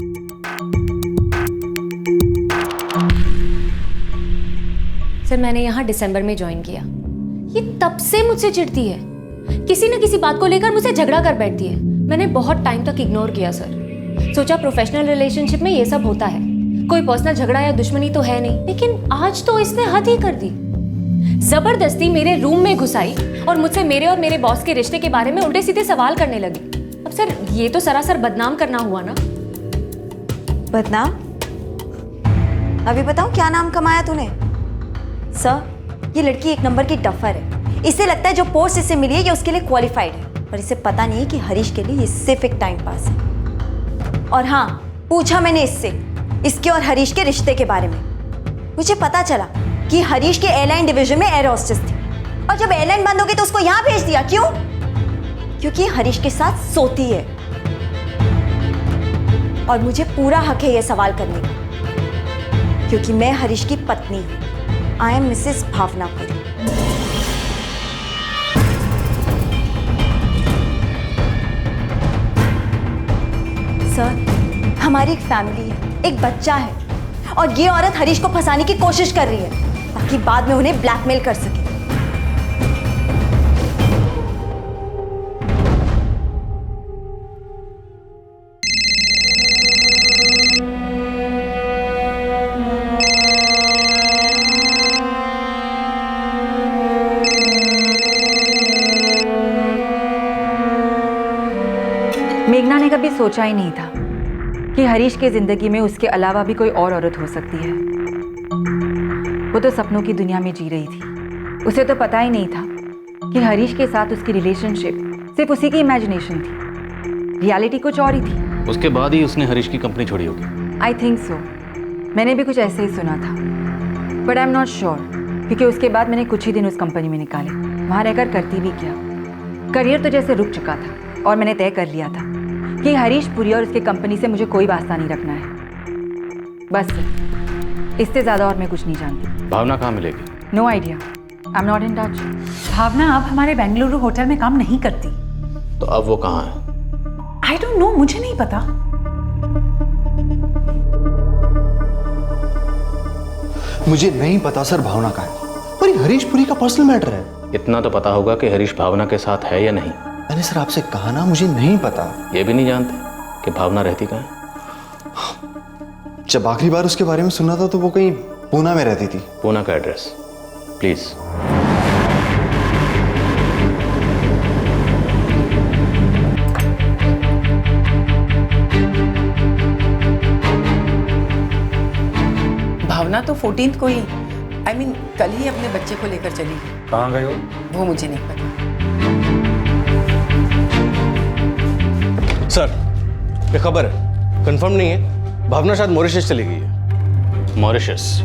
सर, मैंने यहाँ दिसंबर में ज्वाइन किया। ये तब से मुझसे चिढ़ती है। किसी न किसी बात को लेकर मुझसे झगड़ा कर बैठती है। मैंने बहुत टाइम तक इग्नोर किया सर। सोचा प्रोफेशनल रिलेशनशिप में ये सब होता है, कोई पर्सनल झगड़ा या दुश्मनी तो है नहीं। लेकिन आज तो इसने हद ही कर दी। जबरदस्ती मेरे रूम में घुस आई और मुझसे मेरे और मेरे बॉस के रिश्ते के बारे में उल्टे सीधे सवाल करने लगी। अब सर, ये तो सरासर बदनाम करना हुआ ना। बदनाम? अभी बताऊं क्या नाम कमाया तूने? सर, ये लड़की एक नंबर की डफर है। इसे लगता है जो पोस्ट इसे मिली है ये उसके लिए क्वालिफाइड है, पर इसे पता नहीं है कि हरीश के लिए ये सिर्फ एक टाइम पास है। और हाँ, पूछा मैंने इससे इसके और हरीश के रिश्ते के बारे में। मुझे पता चला कि हरीश के एयरलाइन डिवीजन में एयर होस्टेस थी, और जब एयरलाइन बंद हो गई तो उसको यहाँ भेज दिया। क्यों? क्योंकि हरीश के साथ सोती है। और मुझे पूरा हक है यह सवाल करने का, क्योंकि मैं हरीश की पत्नी हूं। I am Mrs Bhavnapuri. Sir, हमारी एक फैमिली है, एक बच्चा है, और ये औरत हरीश को फंसाने की कोशिश कर रही है ताकि बाद में उन्हें ब्लैकमेल कर सके। मेघना ने कभी सोचा ही नहीं था कि हरीश की जिंदगी में उसके अलावा भी कोई और औरत हो सकती है। वो तो सपनों की दुनिया में जी रही थी। उसे तो पता ही नहीं था कि हरीश के साथ उसकी रिलेशनशिप सिर्फ उसी की इमेजिनेशन थी, रियलिटी कुछ और ही थी। उसके बाद ही उसने हरीश की कंपनी छोड़ी होगी। I think so. मैंने भी कुछ ऐसे ही सुना था, but I am not sure, क्योंकि उसके बाद मैंने कुछ ही दिन उस कंपनी में निकाले। वहाँ रहकर करती भी क्या, करियर तो जैसे रुक चुका था, और मैंने तय कर लिया था कि हरीश पुरी और उसके कंपनी से मुझे कोई वास्ता नहीं रखना है। बस, इससे ज़्यादा और मैं कुछ नहीं जानती। भावना कहाँ मिलेगी? No idea, I am not in touch. Bhavna अब हमारे बेंगलुरु होटल में काम नहीं करती। तो अब वो कहाँ है? आई डोंट नो, मुझे नहीं पता। मुझे नहीं पता सर भावना का है, पर ये हरीश पुरी का पर्सनल मैटर है। इतना तो पता होगा कि हरीश भावना के साथ है या नहीं। मैंने सर आपसे कहा ना, मुझे नहीं पता। ये भी नहीं जानते कि भावना रहती कहाँ है? जब आखिरी बार उसके बारे में सुना था तो वो कहीं पूना में रहती थी। पूना का एड्रेस प्लीज। भावना तो 14 को ही, आई मीन कल ही अपने बच्चे को लेकर चली गई। कहाँ गए हो? वो मुझे नहीं पता। सर, ये खबर है, कंफर्म नहीं है। भावना शायद मॉरिशस चली गई है। मॉरिशस?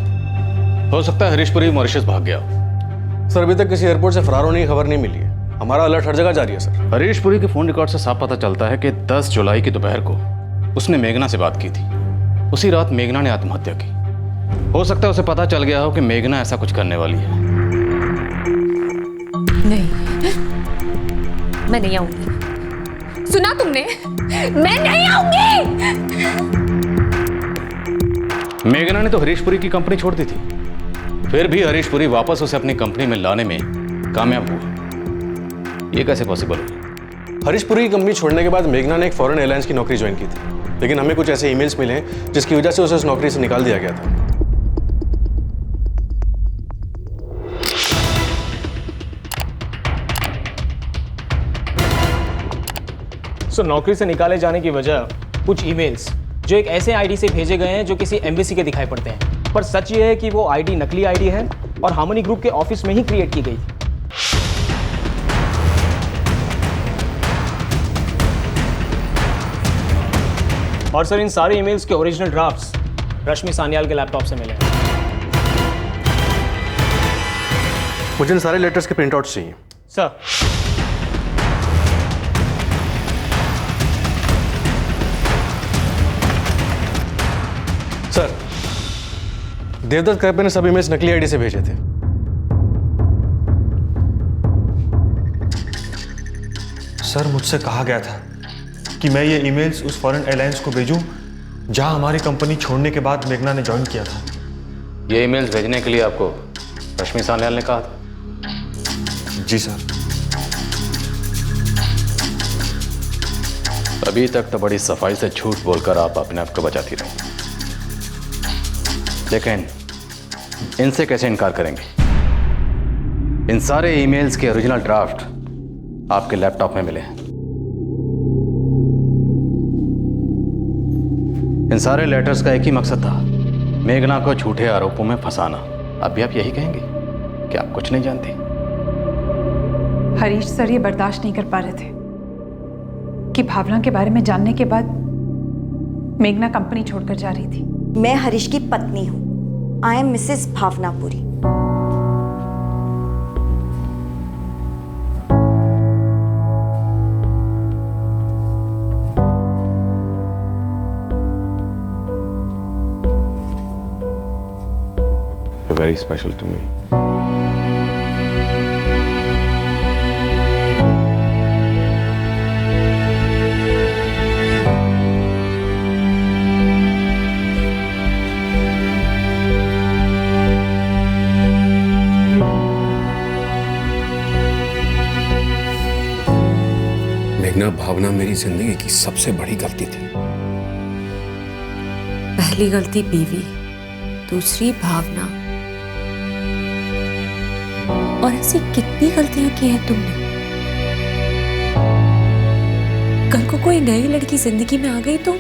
हो सकता है हरीश पुरी मॉरिशस भाग गया हो। सर, अभी तक किसी एयरपोर्ट से फरार होने की खबर नहीं मिली है। हमारा अलर्ट हर जगह जारी है सर। हरीश पुरी के फोन रिकॉर्ड से साफ पता चलता है कि 10 जुलाई की दोपहर को उसने मेघना से बात की थी। उसी रात मेघना ने आत्महत्या की। हो सकता है उसे पता चल गया हो कि मेघना ऐसा कुछ करने वाली है। नहीं, मैं नहीं आऊंगी। सुना तुमने? मैं नहीं आऊंगी। मेघना ने तो हरीश पुरी की कंपनी छोड़ दी थी, फिर भी हरीश पुरी वापस उसे अपनी कंपनी में लाने में कामयाब हुआ। ये कैसे पॉसिबल हुआ? हरीश पुरी की कंपनी छोड़ने के बाद मेघना ने एक फॉरेन एयरलाइंस की नौकरी ज्वाइन की थी, लेकिन हमें कुछ ऐसे ईमेल्स मिले हैं जिसकी वजह से उसे उस नौकरी से निकाल दिया गया था। नौकरी से निकाले जाने की वजह कुछ ईमेल्स जो एक ऐसे आईडी से भेजे गए हैं जो किसी एम्बेसी के दिखाई पड़ते हैं, पर सच ये है कि वो आईडी नकली आईडी है और हार्मनी ग्रुप के ऑफिस में ही क्रिएट की गई थी। और सर इन सारे ईमेल्स के ओरिजिनल ड्राफ्ट्स रश्मि सान्याल के लैपटॉप से मिले हैं। मुझे इन सारे लेटर्स के प्रिंटआउट्स चाहिए। सर सर, देवदत्त कैफे ने सब ईमेल्स नकली आईडी से भेजे थे। सर मुझसे कहा गया था कि मैं ये ईमेल्स उस फॉरेन एयरलाइंस को भेजूं जहां हमारी कंपनी छोड़ने के बाद मेघना ने ज्वाइन किया था। ये ईमेल्स भेजने के लिए आपको रश्मि सान्याल ने कहा था? जी सर। अभी तक तो बड़ी सफाई से झूठ बोलकर आप अपने आप को बचाती रही, लेकिन इनसे कैसे इनकार करेंगे? इन सारे ईमेल्स के ओरिजिनल ड्राफ्ट आपके लैपटॉप में मिले हैं। इन सारे लेटर्स का एक ही मकसद था, मेघना को झूठे आरोपों में फंसाना। अभी आप यही कहेंगे कि आप कुछ नहीं जानते? हरीश सर ये बर्दाश्त नहीं कर पा रहे थे कि भावना के बारे में जानने के बाद मेघना कंपनी छोड़कर जा रही थी। मैं हरीश की पत्नी हूँ। I am Mrs Bhavnapuri. Very special to me. मेघना, भावना मेरी जिंदगी की सबसे बड़ी गलती थी। पहली गलती बीवी, दूसरी भावना, और ऐसी कितनी गलतियां की हैं तुमने? कल को कोई नई लड़की जिंदगी में आ गई तो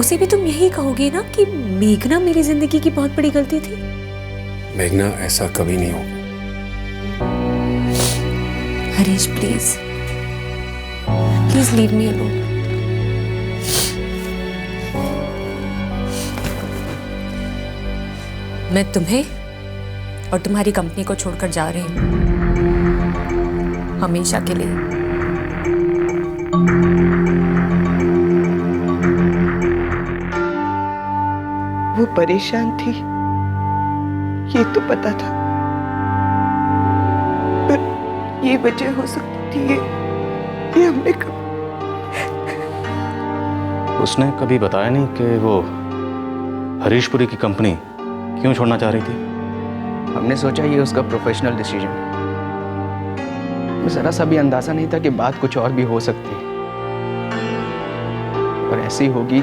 उसे भी तुम यही कहोगे ना कि मेघना मेरी जिंदगी की बहुत बड़ी गलती थी? मेघना, ऐसा कभी नहीं होगा। Harish please leave me alone. मैं तुम्हें और तुम्हारी कंपनी को छोड़कर जा रही हूं, हमेशा के लिए। वो परेशान थी, ये तो पता था, पर ये वजह हो सकती थी ये हमने उसने कभी बताया नहीं कि वो हरीशपुरी की कंपनी क्यों छोड़ना चाह रही थी? हमने सोचा ये उसका प्रोफेशनल डिसीजन। जरा सा भी अंदाजा नहीं था कि बात कुछ और भी हो सकती है, और ऐसी होगी।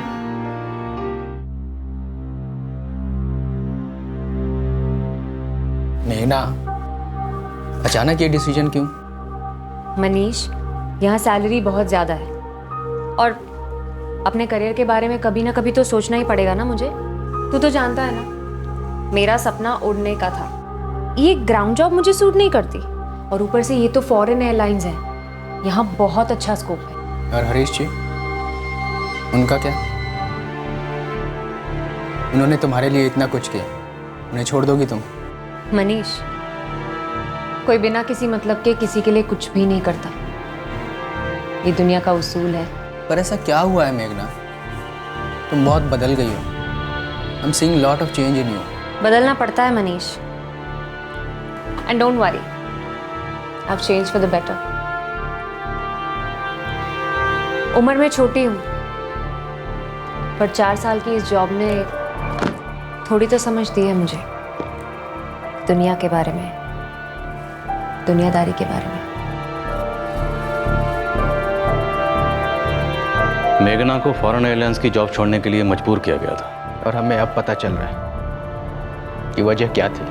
मेघना, अचानक ये डिसीजन क्यों? मनीष, यहाँ सैलरी बहुत ज़्यादा है और अपने करियर के बारे में कभी ना कभी तो सोचना ही पड़ेगा ना मुझे। तू तो जानता है ना, मेरा सपना उड़ने का था। ये ग्राउंड जॉब मुझे सूट नहीं करती, और ऊपर से ये तो फॉरेन एयरलाइंस है, यहाँ बहुत अच्छा स्कोप है। और हरीश जी, उनका क्या? उन्होंने तुम्हारे लिए इतना कुछ किया, उन्हें छोड़ दोगी तुम? मनीष, कोई बिना किसी मतलब के किसी के लिए कुछ भी नहीं करता, ये दुनिया का उसूल है। पर ऐसा क्या हुआ है मेघना? तुम बहुत बदल गई हो। I'm seeing lot of change in you. बदलना पड़ता है Manish, and don't worry, I've changed for the better. उम्र में छोटी हूँ, पर 4 साल की इस जॉब ने थोड़ी तो समझ दी है मुझे दुनिया के बारे में, दुनियादारी के बारे में। मेघना को फॉरेन एयरलाइंस की जॉब छोड़ने के लिए मजबूर किया गया था, और हमें अब पता चल रहा है कि वजह क्या थी।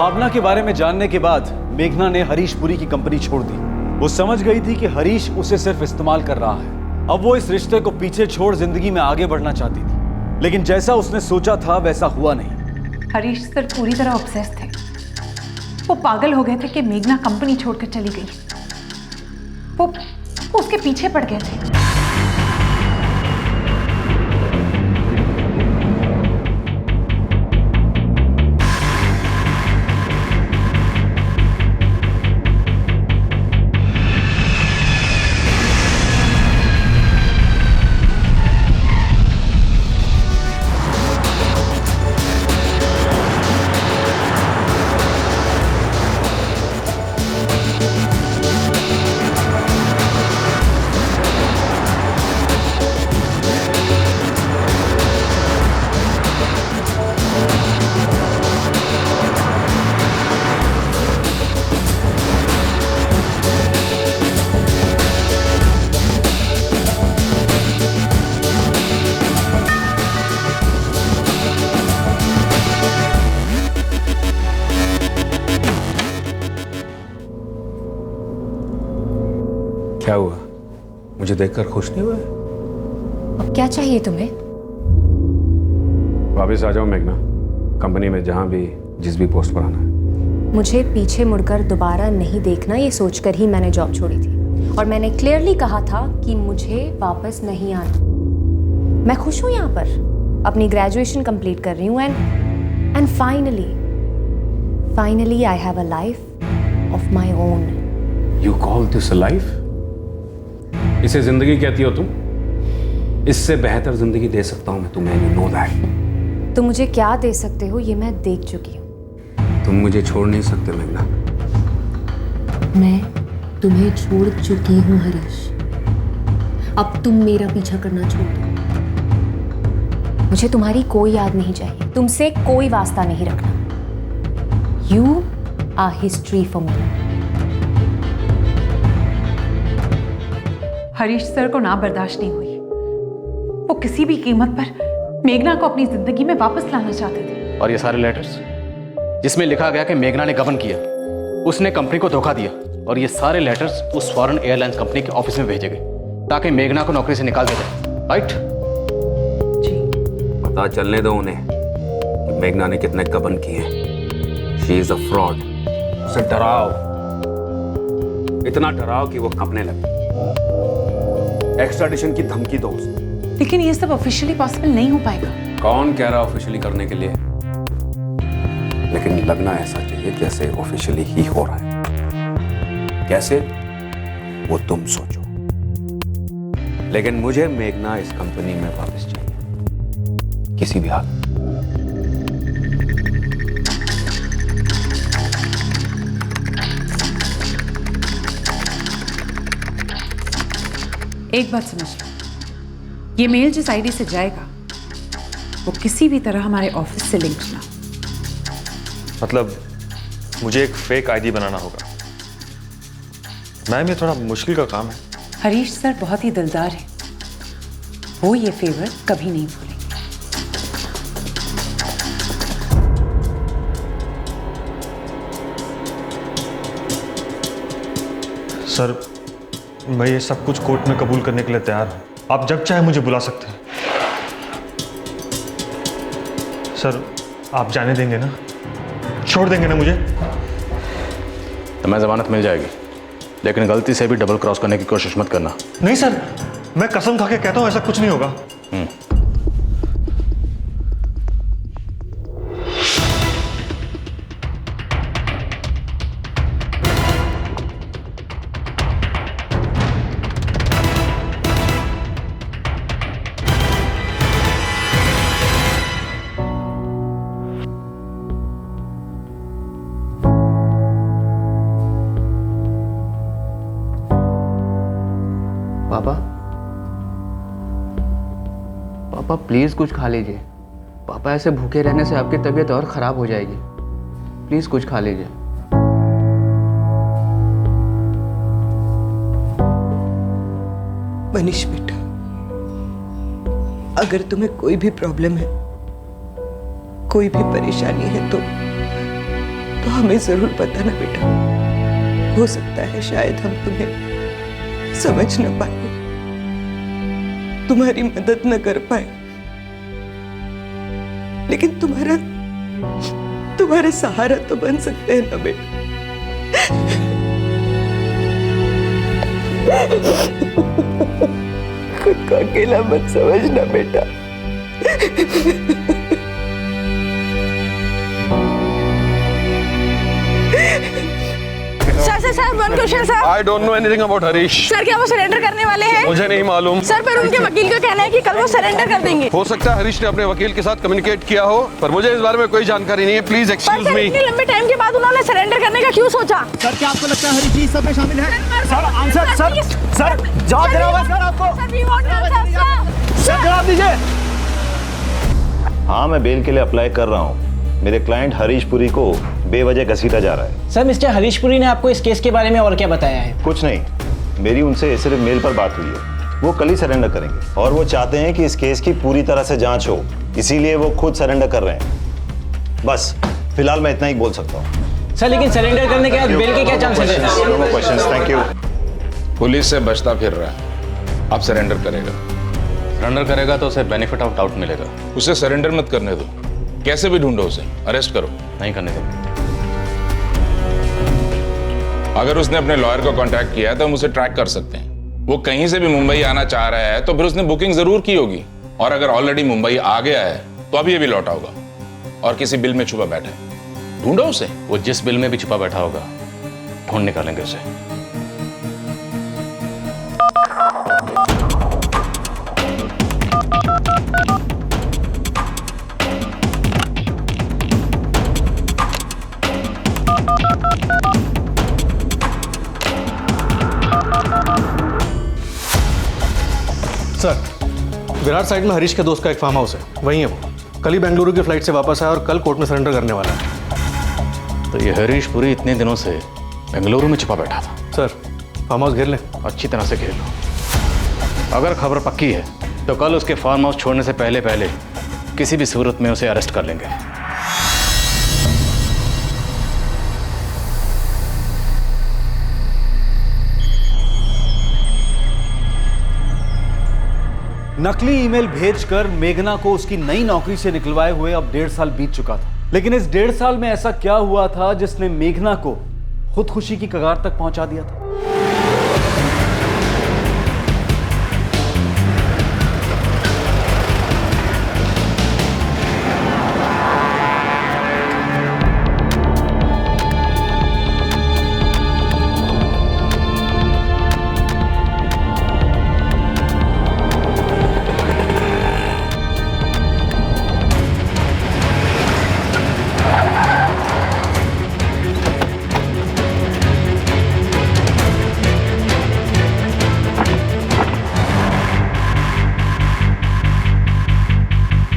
भावना के बारे में जानने के बाद मेघना ने हरीश पुरी की कंपनी छोड़ दी। वो समझ गई थी कि हरीश उसे सिर्फ इस्तेमाल कर रहा है। अब वो इस रिश्ते को पीछे छोड़ जिंदगी में आगे बढ़ना चाहती थी, लेकिन जैसा उसने सोचा था वैसा हुआ नहीं। हरीश सर पूरी तरह ऑब्सेस्ड थे। वो पागल हो गए थे कि मेघना कंपनी छोड़कर चली गई। वो उसके पीछे पड़ गए थे। क्या हुआ? मुझे देखकर खुश नहीं हुआ? अब क्या चाहिए तुम्हें? वापस आ जाओ मेघना, कंपनी में जहां भी जिस भी पोस्ट पर आना है। मुझे पीछे मुड़कर दोबारा नहीं देखना, ये सोचकर ही मैंने जॉब छोड़ी थी। और मैंने क्लियरली कहा था कि मुझे वापस नहीं आना। मैं खुश हूँ यहाँ पर, अपनी ग्रेजुएशन कंप्लीट कर रही हूँ and finally I have a life of my own. You call this a life? इसे जिंदगी कहती हो तुम? इससे बेहतर जिंदगी दे सकता हूं मैं तुम्हें, यू नो दैट। तुम मुझे क्या दे सकते हो ये मैं देख चुकी हूँ। तुम मुझे छोड़ नहीं सकते मेघना। मैं तुम्हें छोड़ चुकी हूँ हरीश, अब तुम मेरा पीछा करना छोड़ दो। मुझे तुम्हारी कोई याद नहीं चाहिए, तुमसे कोई वास्ता नहीं रखना। You our history for me. Harish sir को ना बर्दाश्त नहीं हुई। वो किसी भी कीमत पर मेघना को अपनी जिंदगी में वापस लाना चाहते थे। और ये सारे लेटर्स जिसमें लिखा गया कि मेघना ने गबन किया, उसने कंपनी को धोखा दिया, और ये सारे लेटर्स उस फॉरेन एयरलाइंस कंपनी के ऑफिस में भेजे गए ताकि मेघना को नौकरी से निकाल दिया जाए। राइट? जी। पता चलने दो उन्हें कि मेघना ने कितने गबन किए। She is a fraud. उसे डराओ, इतना डराओ कि वो कांपने लगे। एक्स्ट्राडिशन की धमकी दो उसे। लेकिन ये सब ऑफिशियली पॉसिबल नहीं हो पाएगा। कौन कह रहा ऑफिशियली करने के लिए? लेकिन लगना ऐसा चाहिए जैसे ऑफिशियली ही हो रहा है। कैसे? वो तुम सोचो। लेकिन मुझे मेघना इस कंपनी में वापस चाहिए, किसी भी हाल। एक बात समझ लो, ये मेल जिस आईडी से जाएगा वो किसी भी तरह हमारे ऑफिस से लिंक ना। मतलब मुझे एक फेक आईडी बनाना होगा। मैम ये थोड़ा मुश्किल का काम है। हरीश सर बहुत ही दिलदार है, वो ये फेवर कभी नहीं भूलेंगे। सर मैं ये सब कुछ कोर्ट में कबूल करने के लिए तैयार हूं। आप जब चाहे मुझे बुला सकते हैं। सर आप जाने देंगे ना? छोड़ देंगे ना मुझे? तुम्हें जमानत मिल जाएगी, लेकिन गलती से भी डबल क्रॉस करने की कोशिश मत करना। नहीं सर, मैं कसम खा के कहता हूं ऐसा कुछ नहीं होगा। पापा प्लीज़ कुछ खा लीजिए। पापा ऐसे भूखे रहने से आपकी तबीयत और ख़राब हो जाएगी। प्लीज़ कुछ खा लीजिए। मनीष बेटा, अगर तुम्हें कोई भी प्रॉब्लम है, कोई भी परेशानी है, तो तो हमें जरूर बताना बेटा। हो सकता है शायद हम तुम्हें समझ न पाए, तुम्हारी मदद न कर पाए, लेकिन तुम्हारा सहारा तो बन सकते हैं ना बेटा। खुद को अकेला मत समझना बेटा। Sir one question sir. I don't know anything about Harish. Sir क्या वो सरेंडर करने वाले हैं? मुझे नहीं मालूम। सर पर उनके वकील का कहना है कि कल वो सरेंडर कर देंगे। हो सकता है हरीश ने अपने वकील के साथ कम्युनिकेट किया हो, पर मुझे इस बारे में कोई जानकारी नहीं है। Please excuse me. इतने लंबे टाइम के बाद उन्होंने सरेंडर करने का क्यों सोचा? सर क्या आपको लगता है हरीश जी सब में शामिल है? सर आंसर सर जवाब देना होगा सर आपको। सर जवाब दीजिए। हाँ मैं बेल के लिए अप्लाई कर रहा हूँ। मेरे क्लाइंट हरीश पुरी को बेवजह घसीटा जा रहा है। सर मिस्टर हरीश पुरी ने आपको इस केस के बारे में और क्या बताया है? कुछ नहीं, मेरी उनसे सिर्फ मेल पर बात हुई है। वो कल ही सरेंडर करेंगे और वो चाहते हैं कि इस केस की पूरी तरह से जांच हो, इसीलिए वो खुद सरेंडर कर रहे हैं। बस फिलहाल मैं इतना ही बोल सकता हूँ। सर लेकिन सरेंडर करने के बाद बेल के क्या चांसेस हैं? Thank you. पुलिस से बचता फिर रहा है, अब सरेंडर करेगा। सरेंडर करेगा तो उसे बेनिफिट ऑफ डाउट मिलेगा। उसे सरेंडर मत करने दो, कैसे भी ढूंढो उसे, अरेस्ट करो। नहीं करने दो। अगर उसने अपने लॉयर को कांटेक्ट किया है तो हम उसे ट्रैक कर सकते हैं। वो कहीं से भी मुंबई आना चाह रहा है तो फिर उसने बुकिंग जरूर की होगी, और अगर ऑलरेडी मुंबई आ गया है तो अब ये भी लौटा होगा और किसी बिल में छुपा बैठा है। ढूंढो उसे। वो जिस बिल में भी छुपा बैठा होगा ढूंढ निकालेंगे उसे। सर विराट साइड में हरीश के दोस्त का एक फार्म हाउस है, वहीं है वो। कल ही बेंगलुरु की फ्लाइट से वापस आया और कल कोर्ट में सरेंडर करने वाला है। तो ये हरीश पुरी इतने दिनों से बेंगलुरु में छुपा बैठा था। सर फार्म हाउस घेर लें। अच्छी तरह से घेर लो। अगर खबर पक्की है तो कल उसके फार्म हाउस छोड़ने से पहले किसी भी सूरत में उसे अरेस्ट कर लेंगे। नकली ईमेल भेजकर मेघना को उसकी नई नौकरी से निकलवाए हुए अब 1.5 साल बीत चुका था। लेकिन इस 1.5 साल में ऐसा क्या हुआ था जिसने मेघना को खुदकुशी की कगार तक पहुंचा दिया था?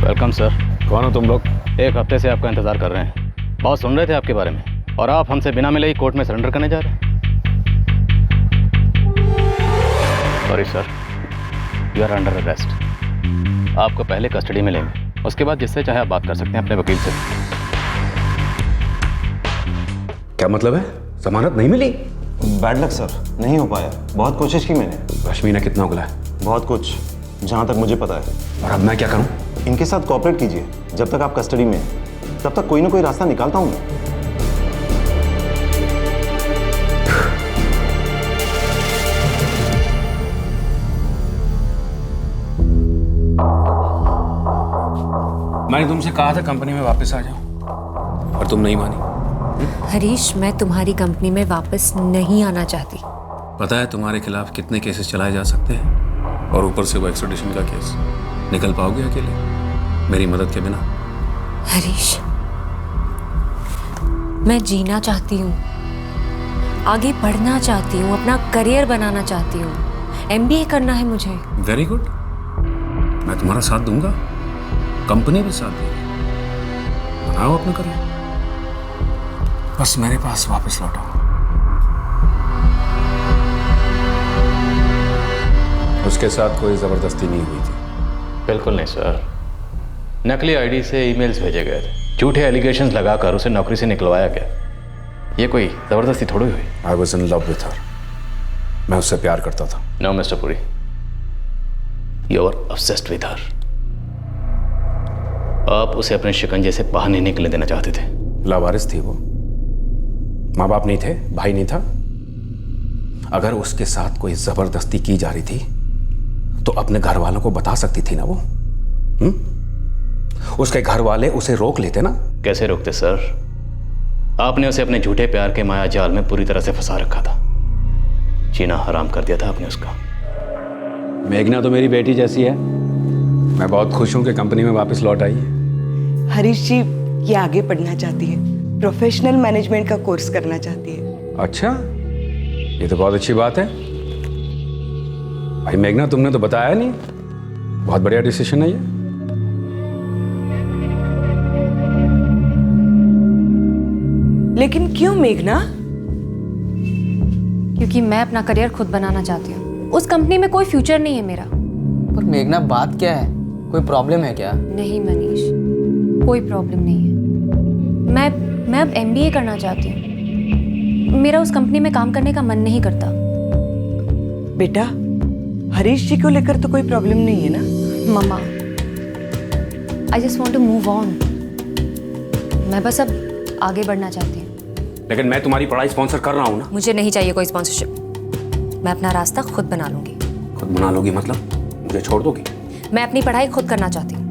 Welcome sir. कौन हो तुम लोग? एक हफ्ते से आपका इंतजार कर रहे हैं। बहुत सुन रहे थे आपके बारे में, और आप हमसे बिना मिले ही कोर्ट में सरेंडर करने जा रहे हैं। Sorry sir, you are under arrest. आपको पहले कस्टडी में लेंगे, उसके बाद जिससे चाहे आप बात कर सकते हैं अपने वकील से। क्या मतलब है? जमानत नहीं मिली? बैड लक सर, नहीं हो पाया। बहुत कोशिश की मैंने। रश्मि ने कितना उगला है? बहुत कुछ, जहाँ तक मुझे पता है। और अब मैं क्या करूं? इनके साथ कोऑपरेट कीजिए। जब तक आप कस्टडी में हैं तब तक कोई ना कोई रास्ता निकालता हूं मैं। मैंने तुमसे कहा था कंपनी में वापस आ जाओ, और तुम नहीं मानी। हरीश, मैं तुम्हारी कंपनी में वापस नहीं आना चाहती। पता है तुम्हारे खिलाफ कितने केसेस चलाए जा सकते हैं, और ऊपर से वो एक्सट्राडिशन का केस। निकल पाओगे अकेले मेरी मदद के बिना? हरीश, मैं जीना चाहती हूँ, आगे बढ़ना चाहती हूँ, अपना करियर बनाना चाहती हूँ। MBA करना है मुझे। वेरी गुड, मैं तुम्हारा साथ दूंगा, कंपनी भी साथ देगी। बनाओ अपना करियर, बस मेरे पास वापस लौटाओ। उसके साथ कोई जबरदस्ती नहीं हुई थी? बिल्कुल नहीं सर। नकली आईडी से ईमेल्स भेजे गए थे, झूठे एलिगेशंस लगाकर उसे नौकरी से निकलवाया गया। ये कोई जबरदस्ती थोड़ी हुई। I was in love with her. मैं उससे प्यार करता था। No mister Puri, you are obsessed with her. आप उसे अपने शिकंजे से बाहर नहीं निकलने देना चाहते थे। लावारिस थी वो, माँ बाप नहीं थे, भाई नहीं था। अगर उसके साथ कोई जबरदस्ती की जा रही थी तो अपने घर वालों को बता सकती थी ना वो। उसके घर वाले उसे रोक लेते ना। कैसे रोकते सर? आपने उसे अपने झूठे प्यार के माया जाल में पूरी तरह से फंसा रखा था। जीना हराम कर दिया था आपने उसका। मेघना तो मेरी बेटी जैसी है। मैं बहुत खुश हूं कि कंपनी में वापस लौट आई है। हरीश जी ये आगे पढ़ना चाहती है, प्रोफेशनल मैनेजमेंट का कोर्स करना चाहती है। अच्छा, ये तो बहुत अच्छी बात है। भाई मेघना, तुमने तो बताया नहीं। बहुत बढ़िया डिसीजन है ये। लेकिन क्यों मेघना? क्योंकि मैं अपना करियर खुद बनाना चाहती हूँ। उस कंपनी में कोई फ्यूचर नहीं है मेरा। पर मेघना, बात क्या है? कोई प्रॉब्लम है क्या? नहीं मनीष, कोई प्रॉब्लम नहीं है। मैं अब MBA करना चाहती हूँ। मेरा उस कंपनी में काम करने का मन नहीं करता। बेटा, हरीश जी को लेकर तो कोई प्रॉब्लम नहीं है ना? मम्मा, I just want to move on. मैं बस अब आगे बढ़ना चाहती हूँ। लेकिन मैं तुम्हारी पढ़ाई स्पॉन्सर कर रहा हूँ ना। मुझे नहीं चाहिए कोई स्पॉन्सरशिप। मैं अपना रास्ता खुद बना लूंगी। खुद बना लोगी मतलब मुझे छोड़ दोगी? मैं अपनी पढ़ाई खुद करना चाहती हूँ।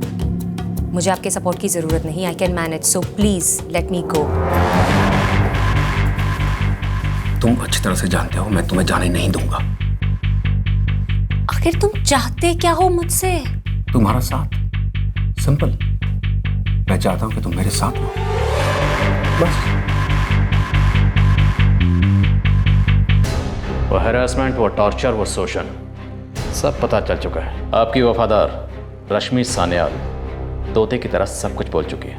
मुझे आपके सपोर्ट की जरूरत नहीं। I can manage, so please let me go. तुम अच्छी तरह से जानते हो मैं तुम्हें जाने नहीं दूंगा। आखिर तुम चाहते क्या हो मुझसे? तुम्हारा साथ, सिंपल। मैं चाहता हूं कि तुम मेरे साथ हो, बस। वो हैरेसमेंट, वो टॉर्चर, वो शोषण सब पता चल चुका है। आपकी वफादार रश्मि सान्याल तोते की तरह सब कुछ बोल चुकी है।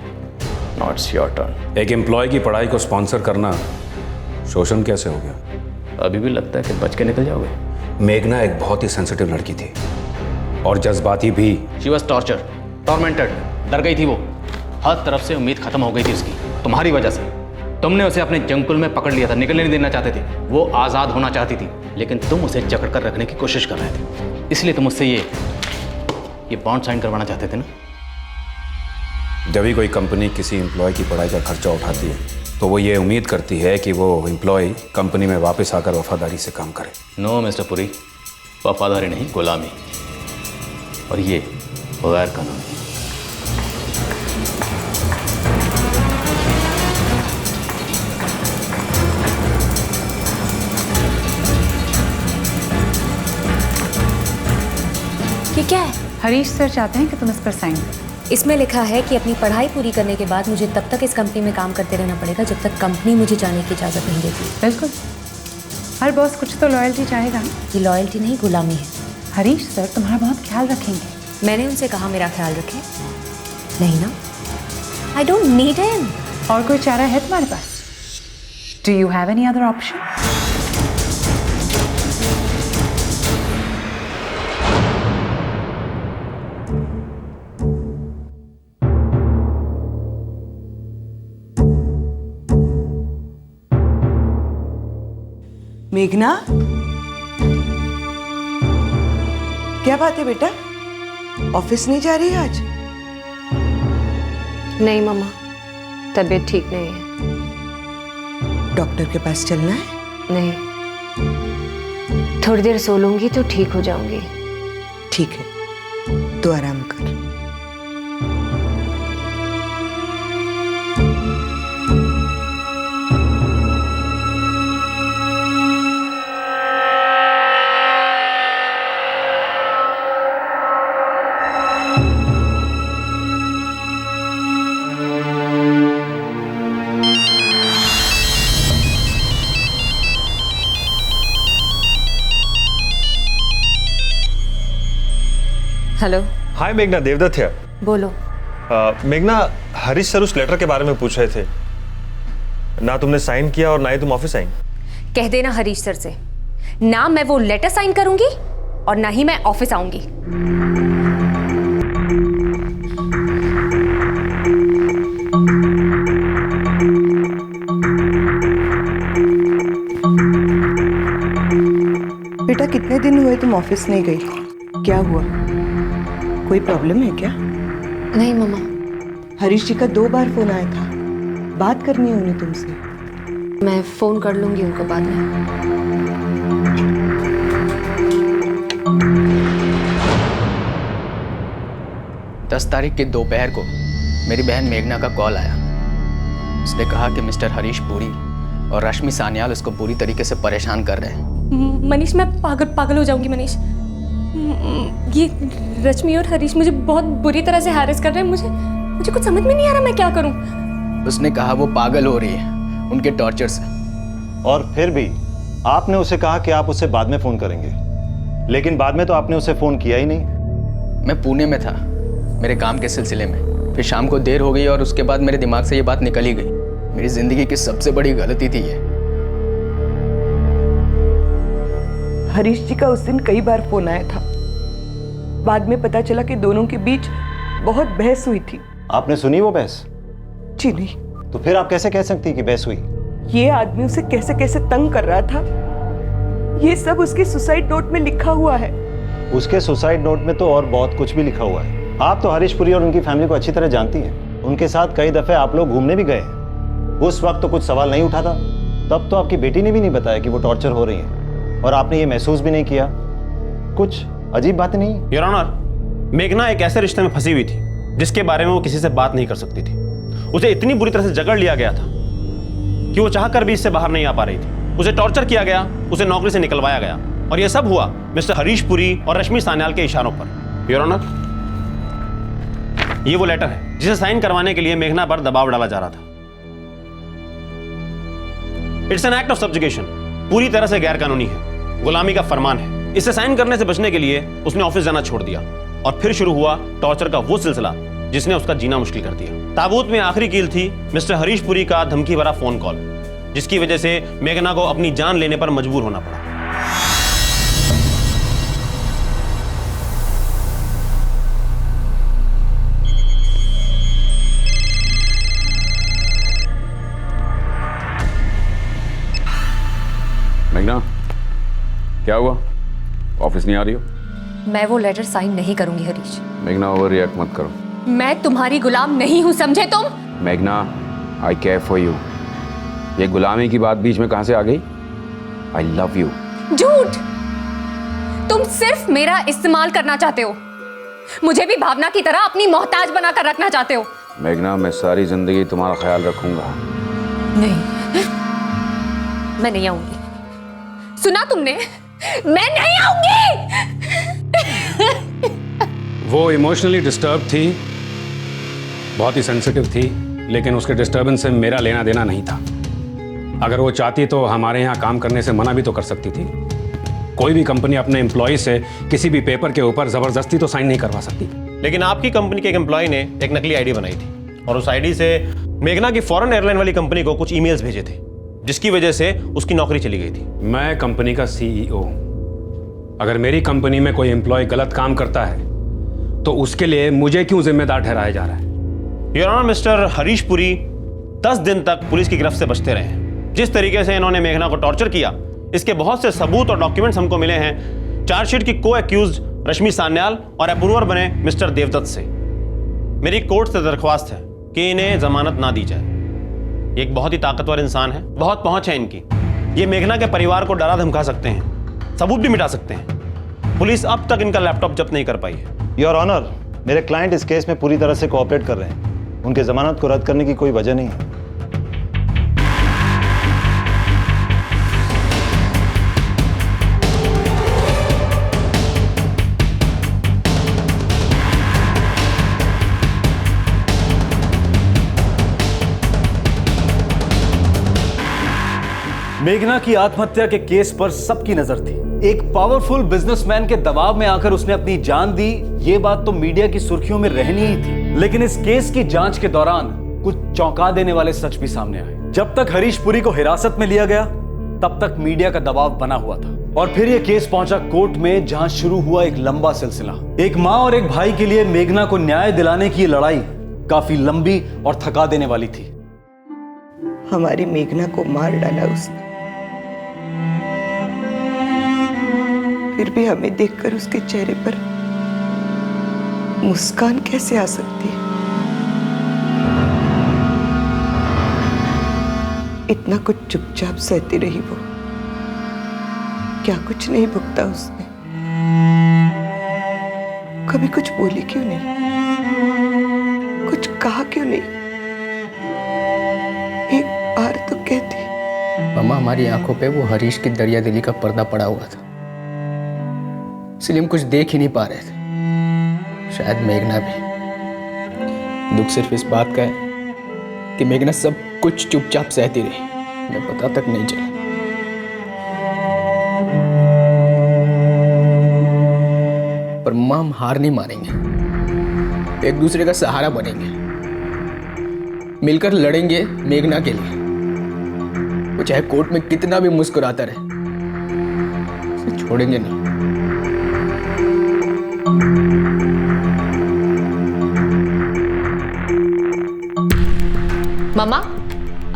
Now it's your turn. एक एम्प्लॉय की पढ़ाई को स्पॉन्सर करना शोषण कैसे हो गया? अभी भी लगता है कि बच के निकल जाओगे? मेघना एक बहुत ही सेंसिटिव लड़की थी और जज्बाती भी। She was torture, tormented. डर गई थी वो। हर तरफ से उम्मीद खत्म हो गई थी उसकी, तुम्हारी वजह से। तुमने उसे अपने जंकुल में पकड़ लिया था, निकलने नहीं देना चाहते थे। वो आज़ाद होना चाहती थी, लेकिन तुम उसे जकड़ कर रखने की कोशिश कर रहे थे। इसलिए तुम उससे ये बॉन्ड साइन करवाना चाहते थे ना। जब भी कोई कंपनी किसी एम्प्लॉय की पढ़ाई का खर्चा उठाती है तो वो ये उम्मीद करती है कि वो एम्प्लॉय कंपनी में वापस आकर वफादारी से काम करे। नो मिस्टर पुरी, वफादारी नहीं, गुलामी। और ये गैर कानूनी। ये क्या है? हरीश सर चाहते हैं कि तुम इस पर साइन करो। इसमें लिखा है कि अपनी पढ़ाई पूरी करने के बाद मुझे तब तक इस कंपनी में काम करते रहना पड़ेगा जब तक कंपनी मुझे जाने की इजाज़त नहीं देती। बिल्कुल, हर बॉस कुछ तो लॉयल्टी चाहेगा ना। ये लॉयल्टी नहीं, गुलामी है। हरीश सर तुम्हारा बहुत ख्याल रखेंगे। मैंने उनसे कहा मेरा ख्याल रखें? नहीं ना। I don't need him. और कोई चारा है तुम्हारे पास? Do you have any other option? मेघना, क्या बात है बेटा? ऑफिस नहीं जा रही है आज? नहीं मम्मा, तबीयत ठीक नहीं है। डॉक्टर के पास चलना है? नहीं, थोड़ी देर सो लूंगी तो ठीक हो जाऊंगी। ठीक है, तो आराम कर। हेलो। हाय मेघना, देवदत्त है। बोलो। मेघना, हरीश सर उस लेटर के बारे में पूछ रहे थे। ना तुमने साइन किया और ना ही तुम ऑफिस आई। कह देना हरीश सर से, ना मैं वो लेटर साइन करूंगी और ना ही मैं ऑफिस आऊंगी। कितने दिन हुए तुम ऑफिस नहीं गई? क्या हुआ? कोई प्रॉब्लम है क्या? नहीं मम्मा। हरीश जी का 2 बार फोन आया था, बात करनी है उन्हें तुमसे। मैं फोन कर लूंगी उनको बाद में। 10 तारीख की दोपहर को मेरी बहन मेघना का कॉल आया। उसने कहा कि मिस्टर हरीश पुरी और रश्मि सान्याल उसको बुरी तरीके से परेशान कर रहे हैं। मनीष, मैं पागल हो जाऊंगी मनीष। ये रश्मि और हरीश मुझे बहुत बुरी तरह से हैरेस कर रहे हैं। मुझे कुछ समझ में नहीं आ रहा मैं क्या करूं। उसने कहा वो पागल हो रही है उनके टॉर्चर से। और फिर भी आपने उसे कहा कि आप उसे बाद में फोन करेंगे, लेकिन बाद में तो आपने उसे फोन किया ही नहीं। मैं पुणे में था मेरे काम के सिलसिले में, फिर शाम को देर हो गई और उसके बाद मेरे दिमाग से ये बात निकल ही गई। मेरी जिंदगी की सबसे बड़ी गलती थी ये। हरीश जी का उस दिन कई बार फोन आया था। बाद में पता चला कि दोनों के बीच बहुत बहस हुई थी। आपने सुनी वो बहस? जी नहीं। तो फिर आप कैसे कह सकती कि बहस हुई? ये आदमी उसे कैसे कैसे तंग कर रहा था, ये सब उसके सुसाइड नोट में लिखा हुआ है। उसके सुसाइड नोट में तो और बहुत कुछ भी लिखा हुआ है। आप तो हरीश पुरी और उनकी फैमिली को अच्छी तरह जानती हैं। उनके साथ कई दफे आप लोग घूमने भी गए हैं। उस वक्त तो कुछ सवाल नहीं उठा था। तब तो आपकी बेटी ने भी नहीं बताया कि वो टॉर्चर हो रही है, और आपने ये महसूस भी नहीं किया। कुछ अजीब बातें नहीं? योर ऑनर, मेघना एक ऐसे रिश्ते में फंसी हुई थी जिसके बारे में वो किसी से बात नहीं कर सकती थी। उसे इतनी बुरी तरह से जकड़ लिया गया था कि वो चाहकर भी इससे बाहर नहीं आ पा रही थी। उसे टॉर्चर किया गया, उसे नौकरी से निकलवाया गया, और यह सब हुआ मिस्टर हरीश पुरी और रश्मि सान्याल के इशारों पर। योर ऑनर, ये वो लेटर है जिसे साइन करवाने के लिए मेघना पर दबाव डाला जा रहा था। It's an act of subjugation, पूरी तरह से गैर कानूनी है, गुलामी का फरमान है। इसे साइन करने से बचने के लिए उसने ऑफिस जाना छोड़ दिया, और फिर शुरू हुआ टॉर्चर का वो सिलसिला जिसने उसका जीना मुश्किल कर दिया। ताबूत में आखिरी कील थी मिस्टर हरीश पुरी का धमकी भरा फोन कॉल, जिसकी वजह से मेघना को अपनी जान लेने पर मजबूर होना पड़ा। मेघना, क्या हुआ? ऑफिस नहीं आ रही हो? मैं वो लेटर साइन नहीं करूंगी हरीश। मेघना, ओवर रिएक्ट मत करो। मैं तुम्हारी गुलाम नहीं हूं, समझे तुम? मेघना, आई केयर फॉर यू। ये गुलामी की बात बीच में कहां से आ गई? I love you. झूठ! तुम सिर्फ मेरा इस्तेमाल करना चाहते हो, मुझे भी भावना की तरह अपनी मोहताज बनाकर रखना चाहते हो। मेघना, मैं सारी जिंदगी तुम्हारा ख्याल रखूंगा। नहीं, मैं नहीं आऊंगी। सुना तुमने? मैं नहीं आऊंगी। वो इमोशनली डिस्टर्ब थी, बहुत ही सेंसिटिव थी, लेकिन उसके डिस्टर्बेंस से मेरा लेना देना नहीं था। अगर वो चाहती तो हमारे यहाँ काम करने से मना भी तो कर सकती थी। कोई भी कंपनी अपने एम्प्लॉय से किसी भी पेपर के ऊपर जबरदस्ती तो साइन नहीं करवा सकती। लेकिन आपकी कंपनी के एक एम्प्लॉय ने एक नकली आईडी बनाई थी, और उस आईडी से मेघना की फॉरेन एयरलाइन वाली कंपनी को कुछ ईमेल्स भेजे थे, जिसकी वजह से उसकी नौकरी चली गई थी। मैं कंपनी का सीईओ, अगर मेरी कंपनी में कोई एम्प्लॉय गलत काम करता है तो उसके लिए मुझे क्यों जिम्मेदार ठहराया जा रहा है? Your honour, mister Harish Puri 10 दिन तक पुलिस की गिरफ्त से बचते रहे हैं। जिस तरीके से इन्होंने मेघना को टॉर्चर किया, इसके बहुत से सबूत और डॉक्यूमेंट्स हमको मिले हैं चार्जशीट की को एक्यूज रश्मि सान्याल और अप्रूवर बने मिस्टर देवदत्त से। मेरी कोर्ट से दरख्वास्त है कि इन्हें जमानत ना दी जाए। ये एक बहुत ही ताकतवर इंसान है, बहुत पहुंच है इनकी। ये मेघना के परिवार को डरा धमका सकते हैं, सबूत भी मिटा सकते हैं। पुलिस अब तक इनका लैपटॉप जब्त नहीं कर पाई है। योर ऑनर, मेरे क्लाइंट इस केस में पूरी तरह से कोऑपरेट कर रहे हैं। उनके जमानत को रद्द करने की कोई वजह नहीं है। मेघना की आत्महत्या के केस पर सबकी नजर थी। एक पावरफुल बिजनेसमैन के दबाव में आकर उसने अपनी जान दी, ये बात तो मीडिया की सुर्खियों में रहनी ही थी। लेकिन इस केस की जांच के दौरान कुछ चौंका देने वाले सच भी सामने आए। जब तक हरीश पुरी को हिरासत में लिया गया, तब तक मीडिया का दबाव बना हुआ था, और फिर यह केस पहुंचा कोर्ट में, जहां शुरू हुआ एक लंबा सिलसिला। एक मां और एक भाई के लिए मेघना को न्याय दिलाने की लड़ाई काफी लंबी और थका देने वाली थी। हमारी मेघना को मार डाला उसने। फिर भी हमें देखकर उसके चेहरे पर मुस्कान कैसे आ सकती है? इतना कुछ चुपचाप सहती रही वो। क्या कुछ नहीं भुगता उसने? कभी कुछ बोली क्यों नहीं? कुछ कहा क्यों नहीं? एक बार तो कहती। मम्मा, हमारी आंखों पे वो हरीश की दरिया दिली का पर्दा पड़ा हुआ था, इसलिए हम कुछ देख ही नहीं पा रहे थे। शायद मेघना भी। दुख सिर्फ इस बात का है कि मेघना सब कुछ चुपचाप सहती रही, हमें पता तक नहीं चला। पर मम्मा, हम हार नहीं मानेंगे, एक दूसरे का सहारा बनेंगे, मिलकर लड़ेंगे मेघना के लिए। वो चाहे कोर्ट में कितना भी मुस्कुराता रहे, उसे छोड़ेंगे नहीं। मम्मा,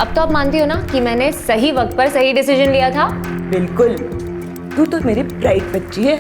अब तो आप मानती हो ना कि मैंने सही वक्त पर सही डिसीजन लिया था? बिल्कुल, तू तो मेरी ब्राइट बच्ची है।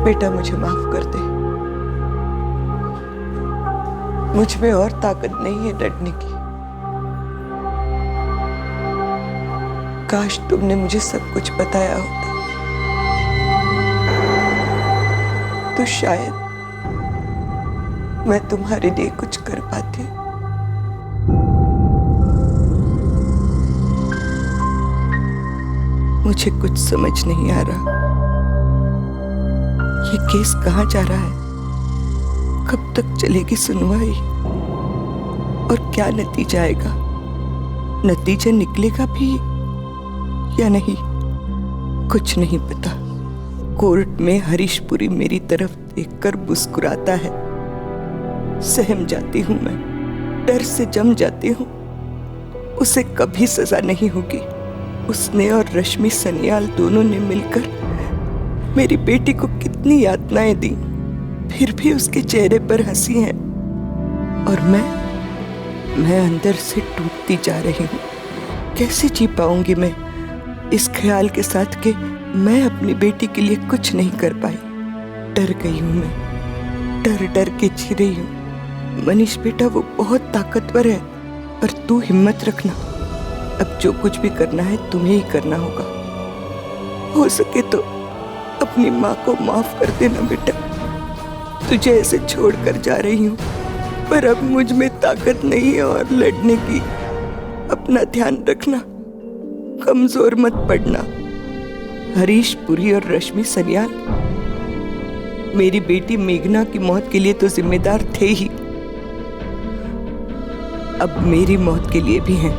बेटा, मुझे माफ कर दे। मुझ में और ताकत नहीं है लड़ने की। काश तुमने मुझे सब कुछ बताया होता, तो शायद मैं तुम्हारे लिए कुछ कर पाती। मुझे कुछ समझ नहीं आ रहा, ये केस कहाँ जा रहा है? कब तक चलेगी सुनवाई? और क्या नतीजा आएगा? नतीजा निकलेगा भी या नहीं? कुछ नहीं पता। कोर्ट में हरीश पुरी मेरी तरफ देखकर मुस्कुराता है। सहम जाती हूं मैं, डर से जम जाती हूं। उसे कभी सजा नहीं होगी। उसने और रश्मि सनियाल दोनों ने मिलकर मेरी बेटी को कितनी यातनाएं दी, फिर भी उसके चेहरे पर हंसी है। और मैं अंदर से टूटती जा रही हूँ। कैसे जी पाऊंगी मैं इस ख्याल के साथ कि मैं अपनी बेटी के लिए कुछ नहीं कर पाई। डर गई हूँ मैं, डर डर के जी रही हूँ। मनीष बेटा, वो बहुत ताकतवर है, पर तू हिम्मत रखना। अब जो कुछ भी करना है तुम्हें ही करना होगा। हो सके तो अपनी माँ को माफ कर देना बेटा। तुझे ऐसे छोड़कर जा रही हूँ, पर अब मुझ में ताकत नहीं है और लड़ने की। अपना ध्यान रखना, कमजोर मत पड़ना। हरीश पुरी और रश्मि सनियाल मेरी बेटी मेघना की मौत के लिए तो जिम्मेदार थे ही, अब मेरी मौत के लिए भी हैं।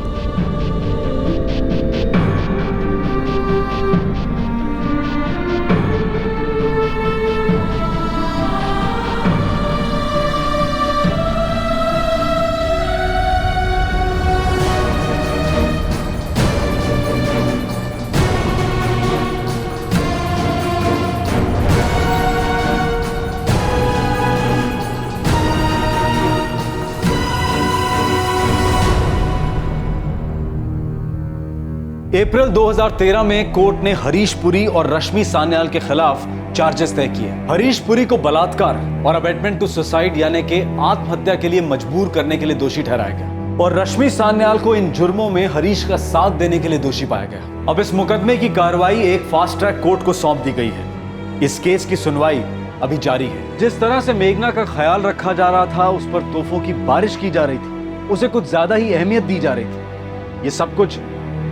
अप्रैल 2013 में कोर्ट ने हरीश पुरी और रश्मि सान्याल के खिलाफ चार्जेस तय किए। हरीश पुरी को बलात्कार और अबेटमेंट टू सुसाइड यानी कि आत्महत्या के लिए मजबूर करने के लिए दोषी ठहराया गया और रश्मि सान्याल को इन जुर्मों में हरीश का साथ देने के लिए दोषी पाया गया। अब इस मुकदमे की कार्रवाई एक फास्ट ट्रैक कोर्ट को सौंप दी गई है। इस केस की सुनवाई अभी जारी है। जिस तरह से मेघना का ख्याल रखा जा रहा था, उस पर तोहफों की बारिश की जा रही थी, उसे कुछ ज्यादा ही अहमियत दी जा रही थी। ये सब कुछ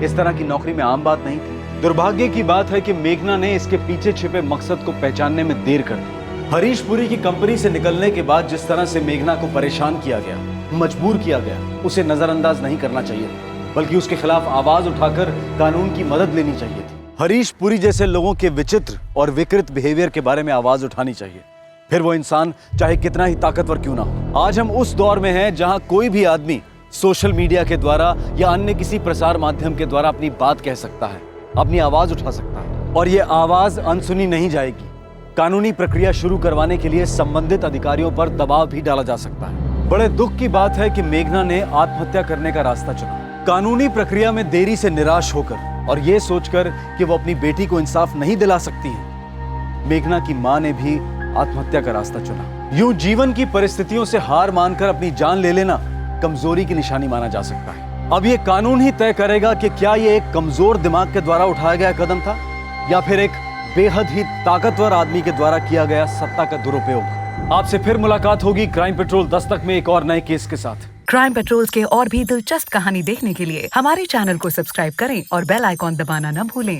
इस तरह की नौकरी में आम बात नहीं थी। दुर्भाग्य की बात है कि मेघना ने इसके पीछे छिपे मकसद को पहचानने में देर कर दी। हरीश पुरी की कंपनी से निकलने के बाद जिस तरह से मेघना को परेशान किया गया, मजबूर किया गया, उसे नजरअंदाज नहीं करना चाहिए, बल्कि उसके खिलाफ आवाज उठाकर कानून की मदद लेनी चाहिए थी। हरीश पुरी जैसे लोगों के विचित्र और विकृत बिहेवियर के बारे में आवाज उठानी चाहिए, फिर वो इंसान चाहे कितना ही ताकतवर क्यों ना हो। आज हम उस दौर में हैं जहां कोई भी आदमी सोशल मीडिया के द्वारा या अन्य किसी प्रसार माध्यम के द्वारा अपनी बात कह सकता है, अपनी आवाज उठा सकता है, और ये आवाज अनसुनी नहीं जाएगी। कानूनी प्रक्रिया शुरू करवाने के लिए संबंधित अधिकारियों पर दबाव भी डाला जा सकता है। बड़े दुख की बात है कि मेघना ने आत्महत्या करने का रास्ता चुना, कानूनी प्रक्रिया में देरी से निराश होकर और ये सोचकर कि वो अपनी बेटी को इंसाफ नहीं दिला सकती है। मेघना की मां ने भी आत्महत्या का रास्ता चुना। यूं जीवन की परिस्थितियों से हार मानकर अपनी जान ले लेना कमजोरी की निशानी माना जा सकता है। अब ये कानून ही तय करेगा कि क्या ये एक कमजोर दिमाग के द्वारा उठाया गया कदम था या फिर एक बेहद ही ताकतवर आदमी के द्वारा किया गया सत्ता का दुरुपयोग। आपसे फिर मुलाकात होगी क्राइम पेट्रोल दस्तक में एक और नए केस के साथ। क्राइम पेट्रोल्स के और भी दिलचस्प कहानी देखने के लिए हमारे चैनल को सब्सक्राइब करें और बेल आइकॉन दबाना न भूलें।